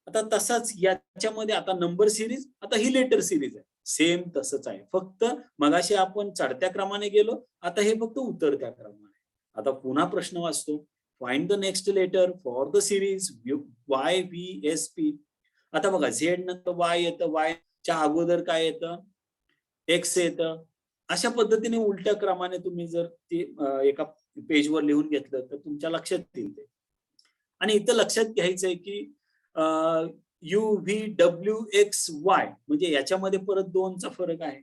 आता तसाच याच्यामध्ये आता नंबर सिरीज, आता ही लेटर सिरीज आहे, सेम तसंच आहे, फक्त मगाशी आपण चढत्या क्रमाने गेलो, आता हे फक्त उतरत्या क्रमाने. आता पुन्हा प्रश्न वाचतो. Find the next letter for the series YVSP. आता बघा, झेड नंतर Y येतं, Y च्या अगोदर काय येतं, X येतं. अशा पद्धतीने उलट्या क्रमाने तुम्ही जर ते एका पेजवर लिहून घेतलं तर तुमच्या लक्षात येईल ते. आणि इथं लक्षात घ्यायचंय की UVWXY म्हणजे याच्यामध्ये परत 2चा फरक आहे,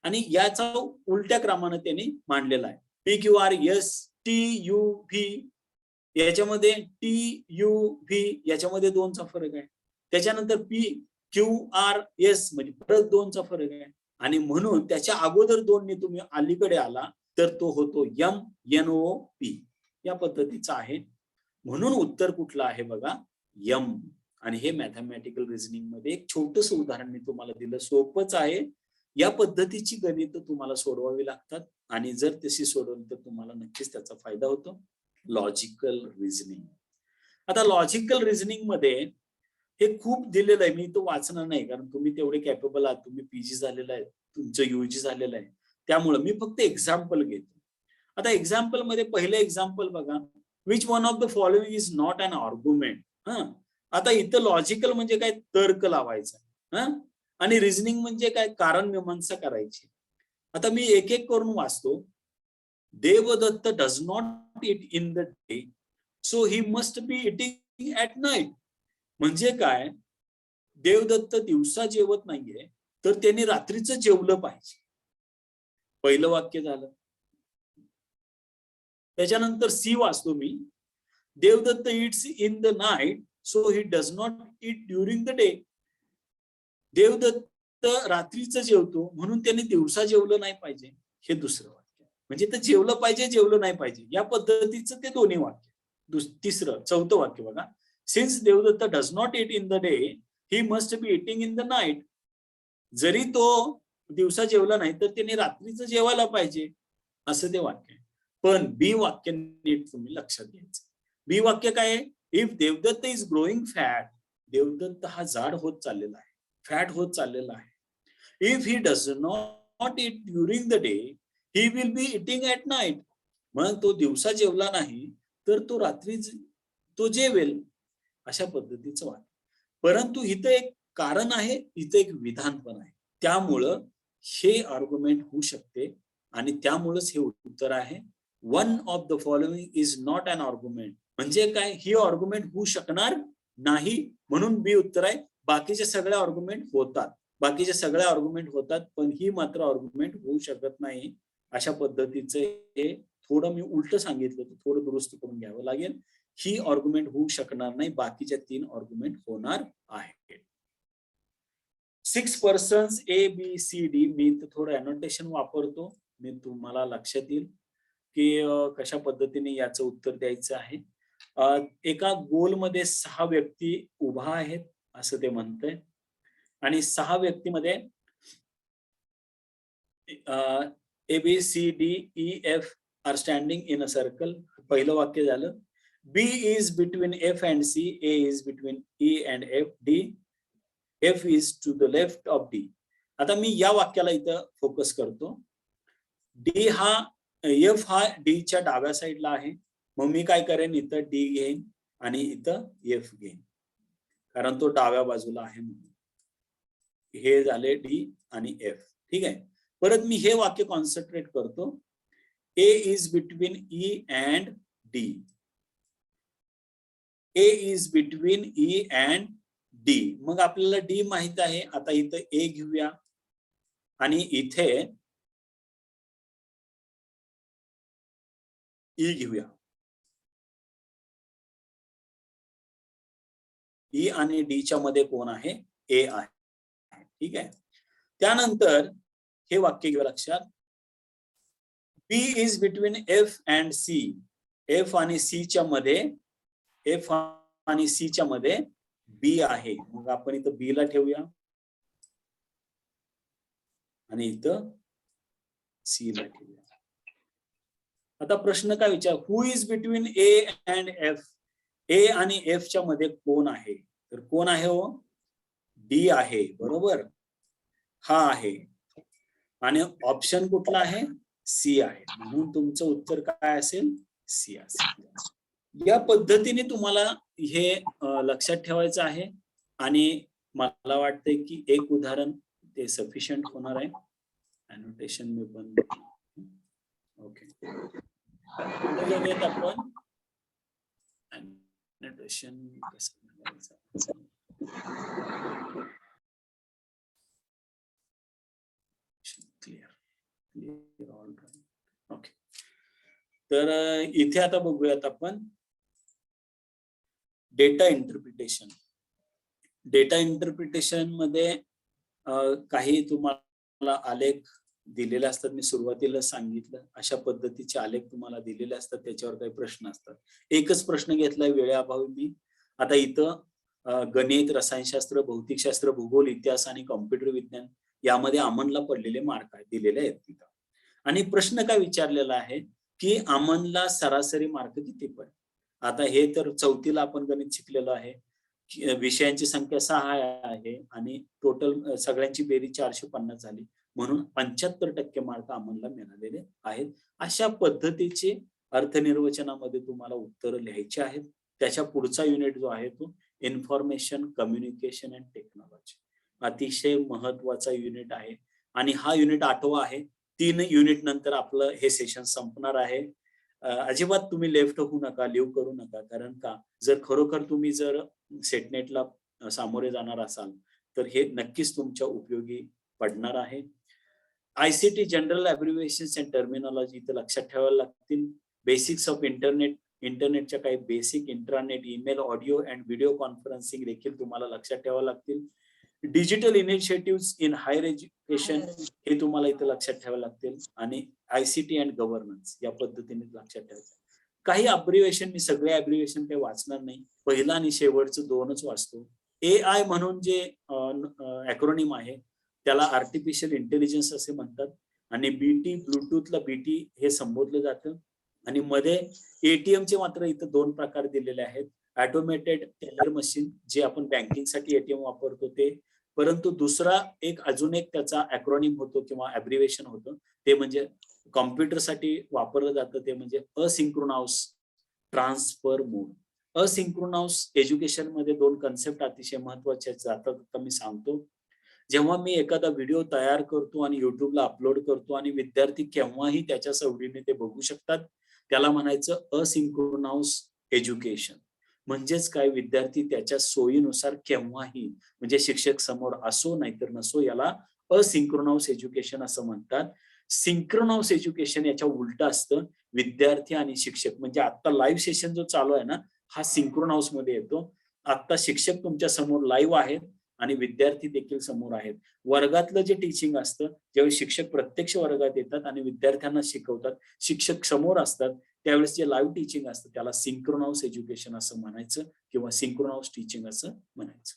आणि याचा उलट्या क्रमाने त्यांनी मांडलेला आहे. PQRSTUV याच्यामध्ये TUV याच्यामध्ये 2चा फरक आहे. त्याच्यानंतर PQRS म्हणजे परत 2चा फरक आहे, आणि म्हणून त्याच्या अगोदर 2 ने तुम्ही अलीकडे आला तर तो होतो MNOP. या पद्धतीचा आहे, म्हणून उत्तर कुठलं आहे बघा, M. आणि हे मॅथमॅटिकल रिझनिंग मध्ये एक छोटस उदाहरण मी तुम्हाला दिलं, सोपंच आहे. या पद्धतीची गणित तुम्हाला सोडवावी लागतात, आणि जर तशी सोडवली तर तुम्हाला नक्कीच त्याचा फायदा होतो. Logical reasoning. आता लॉजिकल रिझनिंग मध्ये हे खूप दिलेलं आहे, मी तो वाचणार नाही, कारण तुम्ही तेवढे कॅपेबल आहात, तुम्ही PG झालेलं आहे, तुमचं UG झालेलं आहे, त्यामुळे मी फक्त एक्झाम्पल घेतो. आता एक्झाम्पल मध्ये पहिलं एक्झाम्पल बघा, which one of the following is not an argument. आता इथं लॉजिकल म्हणजे काय, तर्क लावायचा, आणि रिझनिंग म्हणजे काय, कारण मीमांसा करायची. आता मी एक एक करून वाचतो. Devdutt does not eat in the day, so he must be eating at night. म्हणजे काय, देवदत्त दिवसा जेवत नाहीये तर त्यांनी रात्रीचं जेवलं पाहिजे. पहिलं वाक्य झालं. त्याच्यानंतर C वाचतो मी. Devdatt eats in the night, so he does not eat during the day. Devdatt रात्रीचं जेवतो म्हणून त्यांनी दिवसा जेवलं नाही पाहिजे. हे दुसरं वाक्य. म्हणजे तर जेवलं पाहिजे, जेवलं नाही पाहिजे, या पद्धतीचं ते दोन्ही वाक्य. चौथं वाक्य बघा. Since Devdutt does not eat in the day, he must be eating in the night. जरी तो दिवसा जेवला नाही तर त्याने रात्रीचं जेवायला पाहिजे, असं ते वाक्य आहे. पण B वाक्य नीट तुम्ही लक्षात घ्यायचं. B वाक्य काय आहे, if Devdutt is growing fat, Devdutt हा जाड होत चाललेला आहे, फॅट होत चाललेला आहे. If he does not eat during the day, he will be eating at night. मग तो दिवसा जेवला नाही तर तो रात्री तो जेवेल, अशा पद्धतीचं वाक्य. परंतु इथं एक कारण आहे, इथं एक विधान पण आहे. त्यामुळं हे आर्ग्युमेंट होऊ शकते आणि त्यामुळेच हे उत्तर आहे. One of the following is not an argument. म्हणजे काय, ही आर्ग्युमेंट होऊ शकणार नाही, म्हणून बी उत्तर आहे. बाकीचे सगळे आर्ग्युमेंट होतात, बाकीचे सगळे आर्ग्युमेंट होतात, पण ही मात्र आर्ग्युमेंट होऊ शकत नाही. अशा पद्धतीचं हे थोडं मी उलट सांगितलं, तर थोडं दुरुस्त करून घ्यावं लागेल. ही आर्ग्युमेंट होऊ शकणार नाही, बाकीच्या 3 आर्ग्युमेंट होणार आहेत. 6 persons A, B, C, D. मी तर थोडं अनोटेशन वापरतो, मी तुम्हाला लक्षात येईल की कशा पद्धतीने याचं उत्तर द्यायचं आहे. एका गोलमध्ये 6 व्यक्ती उभा आहेत असं ते म्हणतंय आणि 6 व्यक्तीमध्ये A, B, C, D, E, F are standing in a circle. पहिलं वाक्य झालं. B is between F and C, A is between E and F, D, F is to the left of D. आता मी या वाक्याला इथं फोकस करतो. D हा F हा D च्या डाव्या साईडला आहे. मग मी काय करेन, इथं D घेईन आणि इथं F घेईन, कारण तो डाव्या बाजूला आहे म्हणून. हे झाले D आणि F. ठीक आहे. परत मी हे वाक्य कॉन्सन्ट्रेट करतो. A is between E and D. A is between E and D. मग आपल्याला D माहित आहे. आता इथं A घेऊया आणि इथे E घेऊया. E आणि D च्या मध्ये कोण आहे? A आहे. ठीक आहे. त्यानंतर हे वाक्य घेऊया लक्षात. B is between F and C. F आणि C च्या मध्ये, F आणि C च्या मध्ये B आहे. मग आपण इथं B ला ठेवूया आणि इथं C ला ठेवूया. आता प्रश्न काय विचार, who is between A and F? A आणि F च्या मध्ये कोण आहे? तर कोण आहे हो? D आहे, बरोबर. हा आहे आणि ऑप्शन कुठला आहे? C आहे. म्हणून तुमचं उत्तर काय असेल? C असेल. या पद्धतीने तुम्हाला हे लक्षात ठेवायचं आहे आणि मला वाटतंय की एक उदाहरण ते सफिशियंट होणार आहे. अनोटेशन मी पण ओके आपण अनोटेशन कसं करायचं. Clear all right. ओके, तर इथे आता बघूयात आपण डेटा इंटरप्रिटेशन. डेटा इंटरप्रिटेशन मध्ये काही तुम्हाला आलेख दिलेले असतात. मी सुरुवातीला सांगितलं अशा पद्धतीचे आलेख तुम्हाला दिलेले असतात, त्याच्यावर काही प्रश्न असतात. एकच प्रश्न घेतलाय वेळेअभावी मी. आता इथं गणित, रसायनशास्त्र, भौतिकशास्त्र, भूगोल, इतिहास आणि कॉम्प्युटर विज्ञान यामध्ये अमनला पडलेले मार्क दिलेले आहेत तिथं. आणि प्रश्न काय विचारलेला आहे की अमनला सरासरी मार्क किती पडले. आता हे तर 4थीला आपण गणित शिकलेलो आहे. विषयांची संख्या 6 आहे आणि टोटल सगळ्यांची बेरीज 450 झाली, म्हणून 75% मार्क अमनला मिळालेले आहेत. अशा पद्धतीचे अर्थनिर्वचनामध्ये तुम्हाला उत्तर लिहायचे आहेत. त्याच्या पुढचा युनिट जो आहे तो इन्फॉर्मेशन कम्युनिकेशन अँड टेक्नॉलॉजी, अतिशय महत्वाचा युनिट आहे आणि हा युनिट 8वा आहे. 3 युनिट नंतर आपलं हे सेशन संपणार आहे. अजिबात तुम्ही लेफ्ट होऊ नका, लिव्ह करू नका, कारण का जर खरोखर तुम्ही जर सेटनेटला सामोरे जाणार असाल तर हे नक्कीच तुमच्या उपयोगी पडणार आहे. ICT general abbreviations and terminology इथं लक्षात ठेवायला लागतील. बेसिक्स ऑफ इंटरनेट, इंटरनेटच्या काही basic, intranet, email, audio and video conferencing देखील तुम्हाला लक्षात ठेवावं लागतील. Digital initiatives in higher education हे तुम्हाला इथं लक्षात ठेवावं लागतील आणि ICT अँड गव्हर्नन्स या पद्धतीने लक्षात ठेवायचं. काही अब्रिव्हिएशन, मी सगळे अब्रिव्हिएशन काही वाचणार नाही, पहिला आणि शेवटचं 2च वाचतो. AI म्हणून जे ॲक्रोनिम आहे त्याला आर्टिफिशियल इंटेलिजन्स असे म्हणतात आणि BT, ब्लूटूथला BT हे संबोधलं जातं. आणि मध्ये ATM चे मात्र इथं 2 प्रकार दिलेले आहेत. ऑटोमेटेड टेलर मशीन, जे आपण बँकिंगसाठी ATM वापरतो ते, परंतु दुसरा अजून एक त्याचा ॲक्रोनिम होतो किंवा ॲब्रिव्हिएशन होतं, ते म्हणजे कॉम्प्युटरसाठी वापरलं जातं, ते म्हणजे असिंक्रोनस ट्रान्सफर मोड. असिंक्रोनस एज्युकेशन मध्ये 2 कन्सेप्ट अतिशय महत्वाचे जातात, आता मी सांगतो. जेव्हा मी एखादा व्हिडिओ तयार करतो आणि युट्यूबला अपलोड करतो आणि विद्यार्थी केव्हाही त्याच्या सवडीने ते बघू शकतात, त्याला म्हणायचं असिंक्रोनस एज्युकेशन. म्हणजेच काय, विद्यार्थी त्याच्या सोयीनुसार केव्हाही, म्हणजे शिक्षक समोर असो नाहीतर नसो, याला असिंक्रोनस एज्युकेशन असं म्हणतात. सिंक्रोनस एज्युकेशन याच्या उलट असतं. विद्यार्थी आणि शिक्षक, म्हणजे आता लाईव्ह सेशन जो चालू आहे ना, हा सिंक्रोनस मध्ये येतो. आता शिक्षक तुमच्या समोर लाईव्ह आहेत आणि विद्यार्थी देखील समोर आहेत. वर्गातलं जे टीचिंग असतं, ज्यावेळी शिक्षक प्रत्यक्ष वर्गात येतात आणि विद्यार्थ्यांना शिकवतात, शिक्षक समोर असतात, त्यावेळेस जे लाईव्ह टीचिंग असतं त्याला सिंक्रोनस एज्युकेशन असं म्हणायचं किंवा सिंक्रोनस टीचिंग असं म्हणायचं.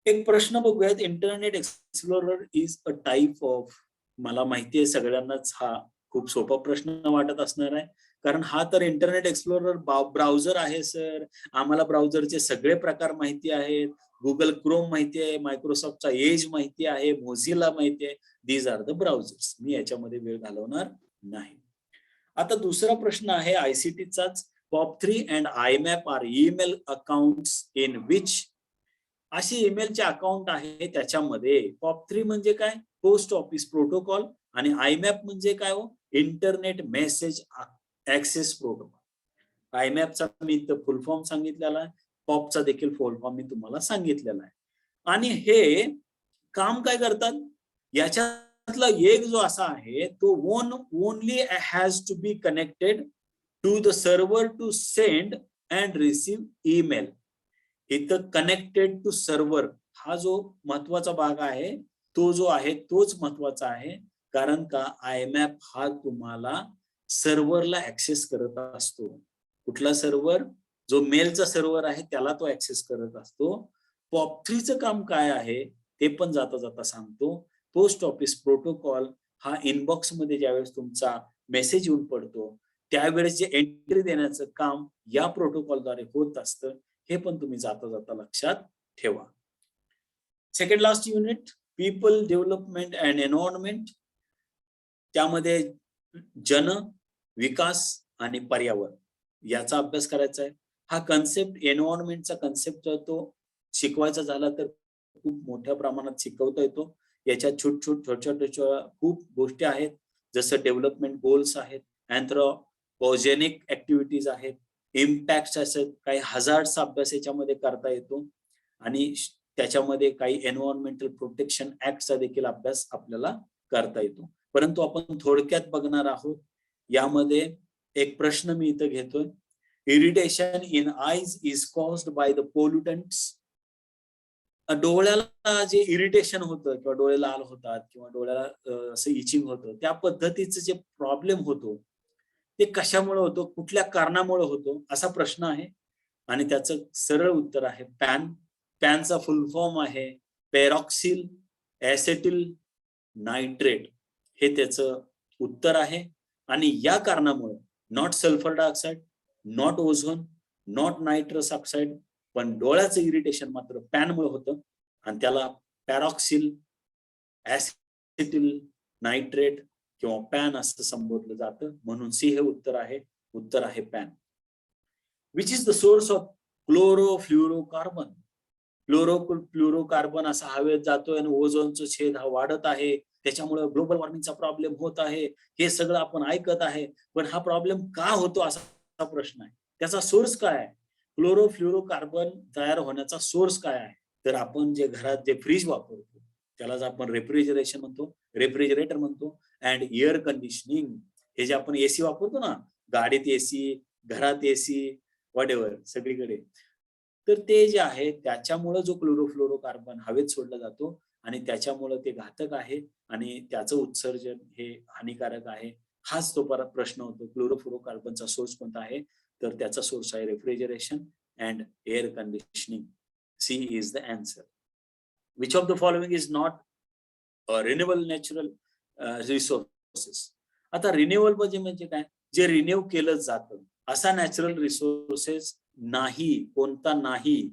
एक प्रश्न बघूयात. Internet explorer is a type of. मला माहिती आहे सगळ्यांनाच हा खूप सोपा प्रश्न वाटत असणार आहे, कारण हा तर इंटरनेट एक्सप्लोरर ब्राउझर आहे सर. आम्हाला ब्राउझरचे सगळे प्रकार माहिती आहेत. गुगल क्रोम माहिती आहे, मायक्रोसॉफ्टचा एज माहिती आहे, मोझिला माहिती आहे. These are the browsers. मी याच्यामध्ये वेळ घालवणार नाही. आता दुसरा प्रश्न आहे आयसीटीचाच. POP3 and IMAP are email accounts in which. अशी ईमेलचे अकाउंट आहे त्याच्यामध्ये. POP3 म्हणजे काय, पोस्ट ऑफिस प्रोटोकॉल, आणि IMAP म्हणजे काय हो, इंटरनेट मेसेज ऍक्सेस प्रोटोकॉल. IMAPचा मी फुल फॉर्म सांगितलेला आहे, पॉपचा देखील फुल फॉर्म मी तुम्हाला सांगितलेला आहे. आणि हे काम काय करतात, याच्यातला एक जो असा आहे तो only has to be connected to the server to send and receive email. इथं कनेक्टेड टू सर्व्हर हा जो महत्वाचा भाग आहे, तो जो आहे तोच महत्वाचा आहे. कारण का, IMAP हा तुम्हाला सर्व्हरला ऍक्सेस करत असतो. कुठला सर्व्हर, जो मेलचा सर्व्हर आहे त्याला तो ऍक्सेस करत असतो. POP3चं काम काय आहे ते पण जाता जाता सांगतो. पोस्ट ऑफिस प्रोटोकॉल हा इनबॉक्स मध्ये ज्यावेळेस तुमचा मेसेज येऊन पडतो, त्यावेळेस जे एंट्री देण्याचं काम या प्रोटोकॉलद्वारे होत असतं. हे पण तुम्ही जाता जाता लक्षात ठेवा. Second last unit, people development and environment. त्यामध्ये जन, विकास आणि पर्यावरण याचा अभ्यास करायचा आहे. हा कन्सेप्ट, एन्व्हायरमेंटचा कन्सेप्ट जो तो शिकवायचा झाला तर खूप मोठ्या प्रमाणात शिकवता येतो. याच्यात छोट्या खूप गोष्टी आहेत, जसं डेव्हलपमेंट गोल्स आहेत, अँथ्रोपोजेनिक ऍक्टिव्हिटीज आहेत, इम्पॅक्ट असतात, काही हजार्डचा अभ्यास याच्यामध्ये करता येतो, आणि त्याच्यामध्ये काही एन्व्हायरमेंटल प्रोटेक्शन ऍक्टचा देखील अभ्यास आपल्याला करता येतो. परंतु आपण थोडक्यात बघणार आहोत. यामध्ये एक प्रश्न मी इथं घेतोय. Irritation in eyes is caused by the pollutants. डोळ्याला जे इरिटेशन होतं किंवा डोळे लाल होतात किंवा डोळ्याला असं इचिंग होतं, त्या पद्धतीचं जे प्रॉब्लेम होतो ते कशामुळे होतो, कुठल्या कारणामुळे होतो, असा प्रश्न आहे. आणि त्याचं सरळ उत्तर आहे पॅन. पॅनचा फुल फॉर्म आहे पेरॉक्सिल ऍसेटिल नायट्रेट. हे त्याचं उत्तर आहे. आणि या कारणामुळे not sulphur dioxide, not ozone, not nitrous oxide, पण डोळ्याचं इरिटेशन मात्र पॅनमुळे होतं, आणि त्याला पॅरॉक्सिल ऍसेटिल नायट्रेट किंवा पॅन असं संबोधलं जातं. म्हणून सी हे उत्तर आहे. उत्तर आहे pan. Which is the source of chlorofluorocarbon. Chlorofluorocarbon असा हवेत जातोय आणि ओझोनचा छेद हा वाढत आहे, त्याच्यामुळे ग्लोबल वॉर्मिंगचा प्रॉब्लेम होत आहे. हे सगळं आपण ऐकत आहे, पण हा प्रॉब्लेम का होतो असा प्रश्न आहे. त्याचा सोर्स काय आहे, क्लोरोफ्ल्युरोकार्बन तयार होण्याचा सोर्स काय आहे. तर आपण जे घरात जे फ्रीज वापरतो त्यालाच आपण रेफ्रिजरेशन म्हणतो, रेफ्रिजरेटर म्हणतो, अँड एअर कंडिशनिंग. हे जे आपण एसी वापरतो ना, गाडीत एसी, घरात एसी, व्हॉट एव्हर सगळीकडे, तर ते जे आहे त्याच्यामुळे जो क्लोरोफ्लोरोकार्बन हवेत सोडला जातो आणि त्याच्यामुळे ते घातक आहे आणि त्याचं उत्सर्जन हे हानिकारक आहे. हाच तो परत प्रश्न होतो, क्लोरोफ्लोरोकार्बनचा सोर्स कोणता आहे, तर त्याचा सोर्स आहे refrigeration and air conditioning. C is the answer. Which of the following is not renewable natural resources. आता रिन्युएबल म्हणजे काय, जे रिन्यू केलं जातं असा नॅचरल रिसोर्सेस नाही, कोणता नाही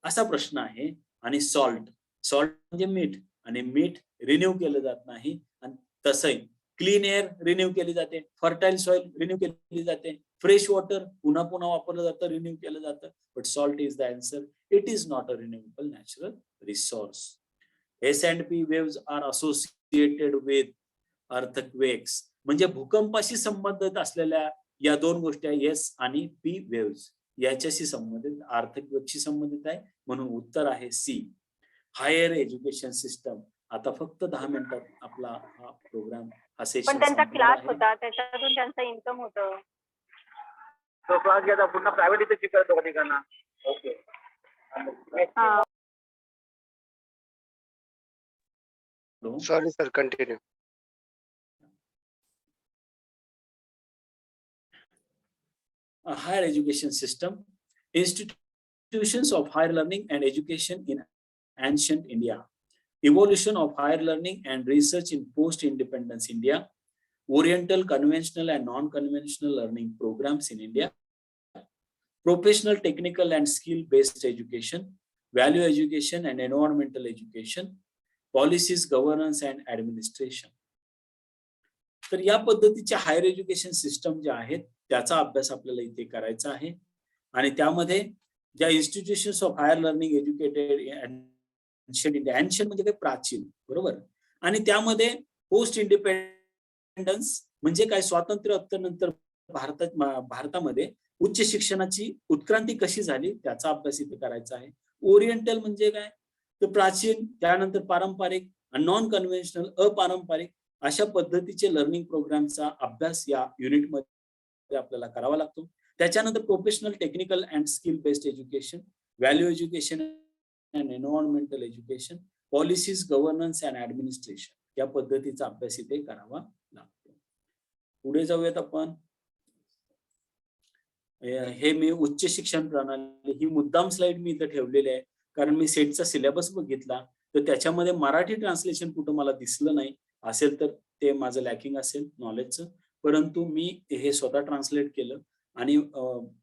असा प्रश्न आहे. आणि सॉल्ट, सॉल्ट म्हणजे मीठ, आणि मीठ रिन्यू केलं जात नाही. आणि तसंही क्लीन एअर रिन्यू केली जाते, फर्टाईल सॉइल रिन्यू केली जाते, फ्रेश वॉटर पुन्हा पुन्हा वापरलं जातं, रिन्यू केलं जातं, but salt is the answer. It is not a renewable natural resource. S&P waves are associated with earthquakes. म्हणजे भूकंपाशी संबंधित असलेल्या या दोन गोष्टी आहे, एस आणि पी वेव्स, याच्याशी संबंधित, अर्थक्वेकशी संबंधित आहे, म्हणून उत्तर आहे सी. Higher education system. आता फक्त 10 मिनिटात आपला हा प्रोग्राम, हा सेशन पण त्यांचा संपणार क्लास आहे. होता, त्याच्यातून त्यांचं इन्कम होतं. तो क्लास घ्यायचा पुन्हा प्रायव्हेट इथे शिकायला दोघा ठिकाणा. ओके. हा. Sorry sir, continue. Higher education system, institutions of higher learning and education in ancient India, evolution of higher learning and research in post-independence India, Oriental conventional and non-conventional learning programs in India, professional, technical and skill-based education, value education and environmental education, policies, governance and administration. तर या पद्धतीच्या हायर एज्युकेशन सिस्टम ज्या आहेत त्याचा अभ्यास आपल्याला इथे करायचा आहे. आणि त्यामध्ये ज्या institutions of higher learning educated ancient India, ancient म्हणजे काय, प्राचीन, बरोबर. आणि त्यामध्ये पोस्ट इंडिपेंडन्स म्हणजे काय, स्वातंत्र्योत्तरनंतर भारतामध्ये उच्च शिक्षणाची उत्क्रांती कशी झाली त्याचा अभ्यास इथे करायचा आहे. ओरिएंटल म्हणजे काय, तर प्राचीन, त्यानंतर पारंपरिक, नॉन कन्व्हेन्शनल, अपारंपरिक, अशा पद्धतीचे लर्निंग प्रोग्रामचा अभ्यास या युनिटमध्ये आपल्याला करावा लागतो. त्याच्यानंतर professional, technical and skill based education, value education and environmental education, policies, governance and administration, या पद्धतीचा अभ्यास इथे करावा लागतो. पुढे जाऊयात आपण. हे मी उच्च शिक्षण प्रणाली, ही मुद्दाम स्लाइड मी इथं ठेवलेली आहे कारण मी सेटचा सिलेबस बघितला तर त्याच्यामध्ये मराठी ट्रान्सलेशन कुठं मला दिसलं नाही. असेल तर ते माझं लॅकिंग असेल नॉलेजचं, परंतु मी हे स्वतः ट्रान्सलेट केलं आणि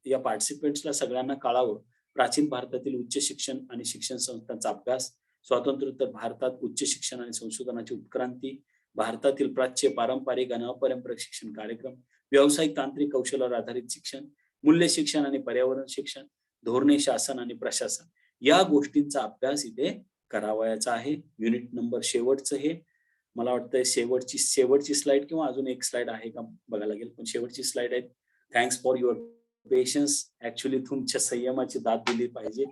या पार्टिसिपेंट्सला सगळ्यांना कळावं प्राचीन भारतातील उच्च शिक्षण आणि शिक्षण संस्थांचा अभ्यास, स्वातंत्र्योत्तर भारतात उच्च शिक्षण आणि संशोधनाची उत्क्रांती, भारतातील प्राच्य, पारंपरिक आणि अपारंपरिक शिक्षण कार्यक्रम, व्यावसायिक, तांत्रिक कौशल्यावर आधारित शिक्षण, मूल्य शिक्षण आणि पर्यावरण शिक्षण, धोरणे, शासन आणि प्रशासन, या गोष्टींचा अभ्यास इथे करावायचा आहे. युनिट नंबर शेवटचं हे मला वाटतं शेवटची स्लाइड किंवा अजून एक स्लाइड आहे का बघायला लागेल, पण शेवटची स्लाइड आहे. Thanks for your patience. Actually तुमच्या संयमाची दाद दिली पाहिजे.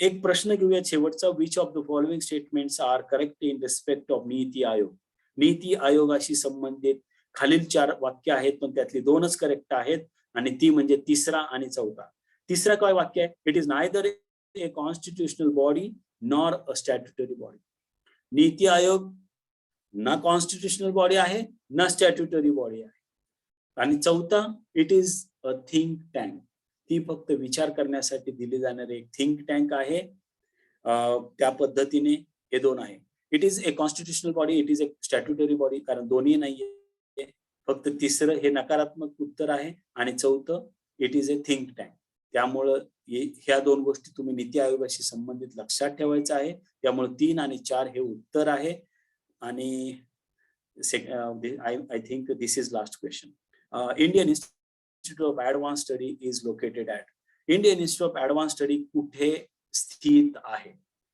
एक प्रश्न घेऊया शेवटचा. Which of the following statements are correct in respect of NITI Aayog. NITI आयोगाशी संबंधित खालील 4 वाक्य आहेत पण त्यातली 2च करेक्ट आहेत आणि ती म्हणजे तिसरा आणि चौथा. तिसरा काय वाक्य आहे, it is neither a constitutional body nor a statutory body. NITI Aayog ना कॉन्स्टिट्यूशनल बॉडी आहे ना स्टॅट्युटरी बॉडी आहे. आणि चौथा, it is a think tank. ती फक्त विचार करण्यासाठी दिली जाणारी एक थिंक टँक आहे. त्या पद्धतीने हे 2 आहे. It is a constitutional body, it is a statutory body, कारण दोन्ही नाहीये. फक्त तिसरं हे नकारात्मक उत्तर आहे आणि चौथं it is a think tank. त्यामुळं ह्या 2 गोष्टी तुम्ही नीती आयोगाशी संबंधित लक्षात ठेवायचं आहे. त्यामुळे 3 आणि 4 हे उत्तर आहे. आणि I think this is last question. Indian institute of advance study is located at. Indian institute of advance study कुठे स्थित आहे,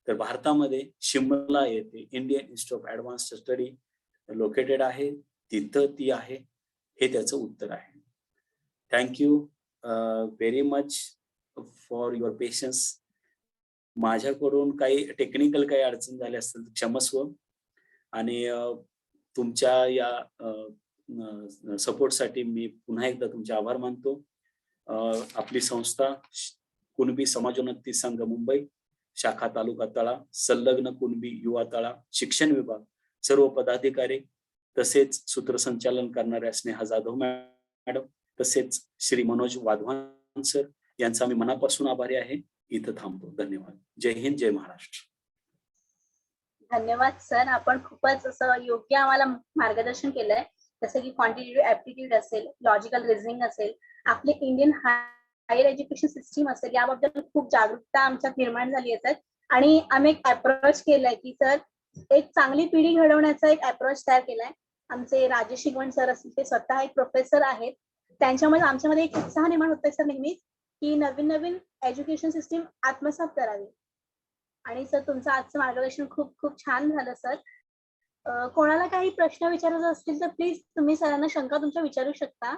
तर भारतामध्ये शिमला येथे Indian institute of advance study located आहे. तिथं ती आहे, हे त्याचं उत्तर आहे. Thank you very much for your patience. माझ्याकडून काही टेक्निकल काही अडचण झाली असेल तर क्षमस्व. आणि तुमच्या या सपोर्टसाठी मी पुन्हा एकदा तुमचे आभार मानतो. आपली संस्था कुणबी समाजोन्नती संघ मुंबई, शाखा तालुका तळा, संलग्न कुणबी युवा तळा, शिक्षण विभाग, सर्व पदाधिकारी, तसेच सूत्रसंचालन करणाऱ्या स्नेहा जाधव मॅडम, तसेच श्री मनोज वाधवान सर यांचा मी मनापासून आभारी आहे. इथं थांबतो. धन्यवाद. जय हिंद, जय महाराष्ट्र. धन्यवाद सर, आपण खूपच असं योग्य आम्हाला मार्गदर्शन केलंय. जसं की क्वांटिटेटिव्ह ऍप्टिट्यूड असेल, लॉजिकल रिझनिंग असेल, आपले इंडियन हायर एज्युकेशन सिस्टीम असेल, याबद्दल खूप जागरूकता आमच्यात निर्माण झाली आहे. आणि आम्ही एक अप्रोच केलाय की सर एक चांगली पिढी घडवण्याचा एक अप्रोच तयार केलाय. आमचे राजेश शिगवण सर असतील, ते स्वतः एक प्रोफेसर आहेत त्यांच्यामुळे आमच्यामध्ये एक उत्साह निर्माण होतोय सर नेहमीच की नवीन नवीन एज्युकेशन सिस्टीम आत्मसात करावी. आणि सर तुमचं आजचं मार्गदर्शन खूप खूप छान झालं सर. कोणाला काही प्रश्न विचारायचे असतील तर प्लीज तुम्ही सरांना शंका तुमच्या विचारू शकता.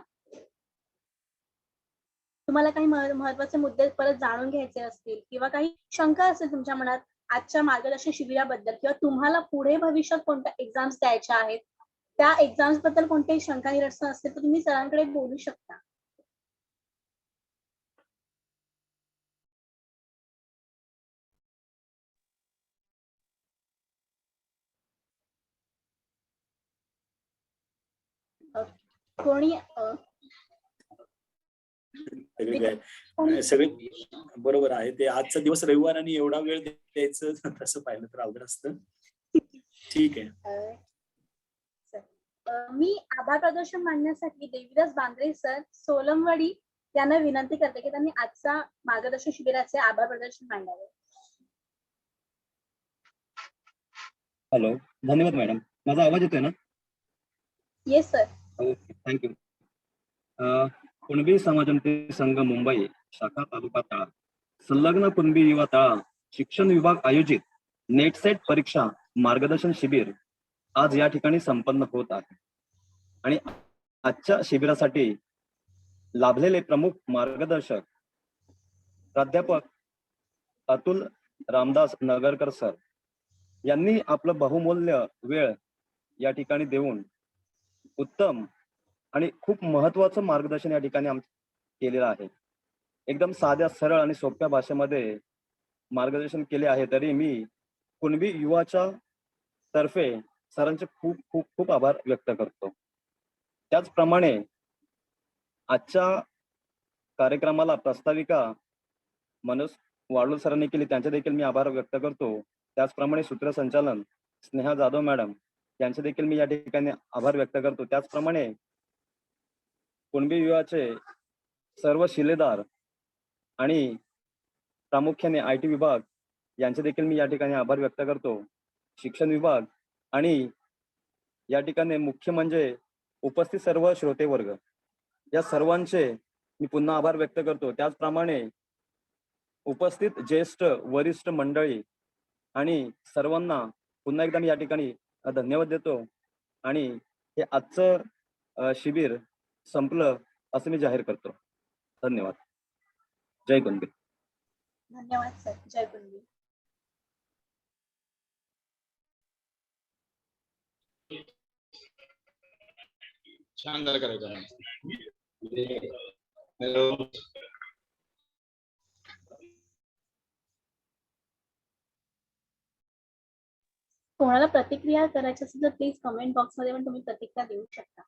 तुम्हाला काही महत्त्वाचे मुद्दे परत जाणून घ्यायचे असतील किंवा काही शंका असेल तुमच्या मनात आजच्या मार्गदर्शन शिबिराबद्दल किंवा तुम्हाला पुढे भविष्यात कोणत्या एक्झाम्स द्यायच्या आहेत, त्या एक्झाम्स बद्दल कोणतेही शंका निरसन असतील तर तुम्ही सरांकडे बोलू शकता. कोणी सगळे काय सगळे बरोबर आहे. ते आजचा दिवस रविवार आणि एवढा वेळ द्यायचं तसं पाहिलं तर अवघड असतं. ठीक आहे. मी आभार प्रदर्शन मांडण्यासाठी देवीदास बांद्रे सर सोलमवाडी यांना विनंती करते की त्यांनी आजचा मार्गदर्शन शिबिराचे आभार प्रदर्शन मांडावे. हॅलो, धन्यवाद मॅडम. माझा आवाज येतोय ना? Yes sir. Okay, thank you. Kunbi Samajonnati Sangh Mumbai शाखा तालुका तळा संलग्न कुणबी युवा तळा शिक्षण विभाग आयोजित नेट सेट परीक्षा मार्गदर्शन शिबिर आज या ठिकाणी संपन्न होत आहे. आणि आजच्या शिबिरासाठी लाभलेले प्रमुख मार्गदर्शक प्राध्यापक अतुल रामदास नगरकर सर यांनी आपलं बहुमूल्य वेळ या ठिकाणी देऊन उत्तम आणि खूप महत्वाचं मार्गदर्शन या ठिकाणी केलेलं आहे. एकदम साध्या सरळ आणि सोप्या भाषेमध्ये मार्गदर्शन केले आहे. तरी मी कुणबी युवाच्या तर्फे सरांचे खूप खूप खूप आभार व्यक्त करतो. त्याचप्रमाणे आजच्या कार्यक्रमाला प्रस्ताविका मनोज वाडूल सरांनी केली, त्यांचे देखील मी आभार व्यक्त करतो. त्याचप्रमाणे सूत्रसंचालन स्नेहा जाधव मॅडम यांचे देखील मी या ठिकाणी आभार व्यक्त करतो. त्याचप्रमाणे कुणबी युवाचे सर्व शिलेदार आणि प्रामुख्याने IT विभाग यांचे देखील मी या ठिकाणी आभार व्यक्त करतो. शिक्षण विभाग आणि या ठिकाणी मुख्य म्हणजे उपस्थित सर्व श्रोते वर्ग या सर्वांचे मी पुन्हा आभार व्यक्त करतो. त्याचप्रमाणे उपस्थित ज्येष्ठ वरिष्ठ मंडळी आणि सर्वांना पुन्हा एकदा मी या ठिकाणी धन्यवाद देतो. आणि हे आजचं शिबिर संपलं असं मी जाहीर करतो. धन्यवाद. जय कुणबी. धन्यवाद सर. जय कुणबी. छान झालं कार्यक्रम. कोणाला प्रतिक्रिया करायची असेल तर प्लीज कमेंट बॉक्समध्ये पण तुम्ही प्रतिक्रिया देऊ शकता.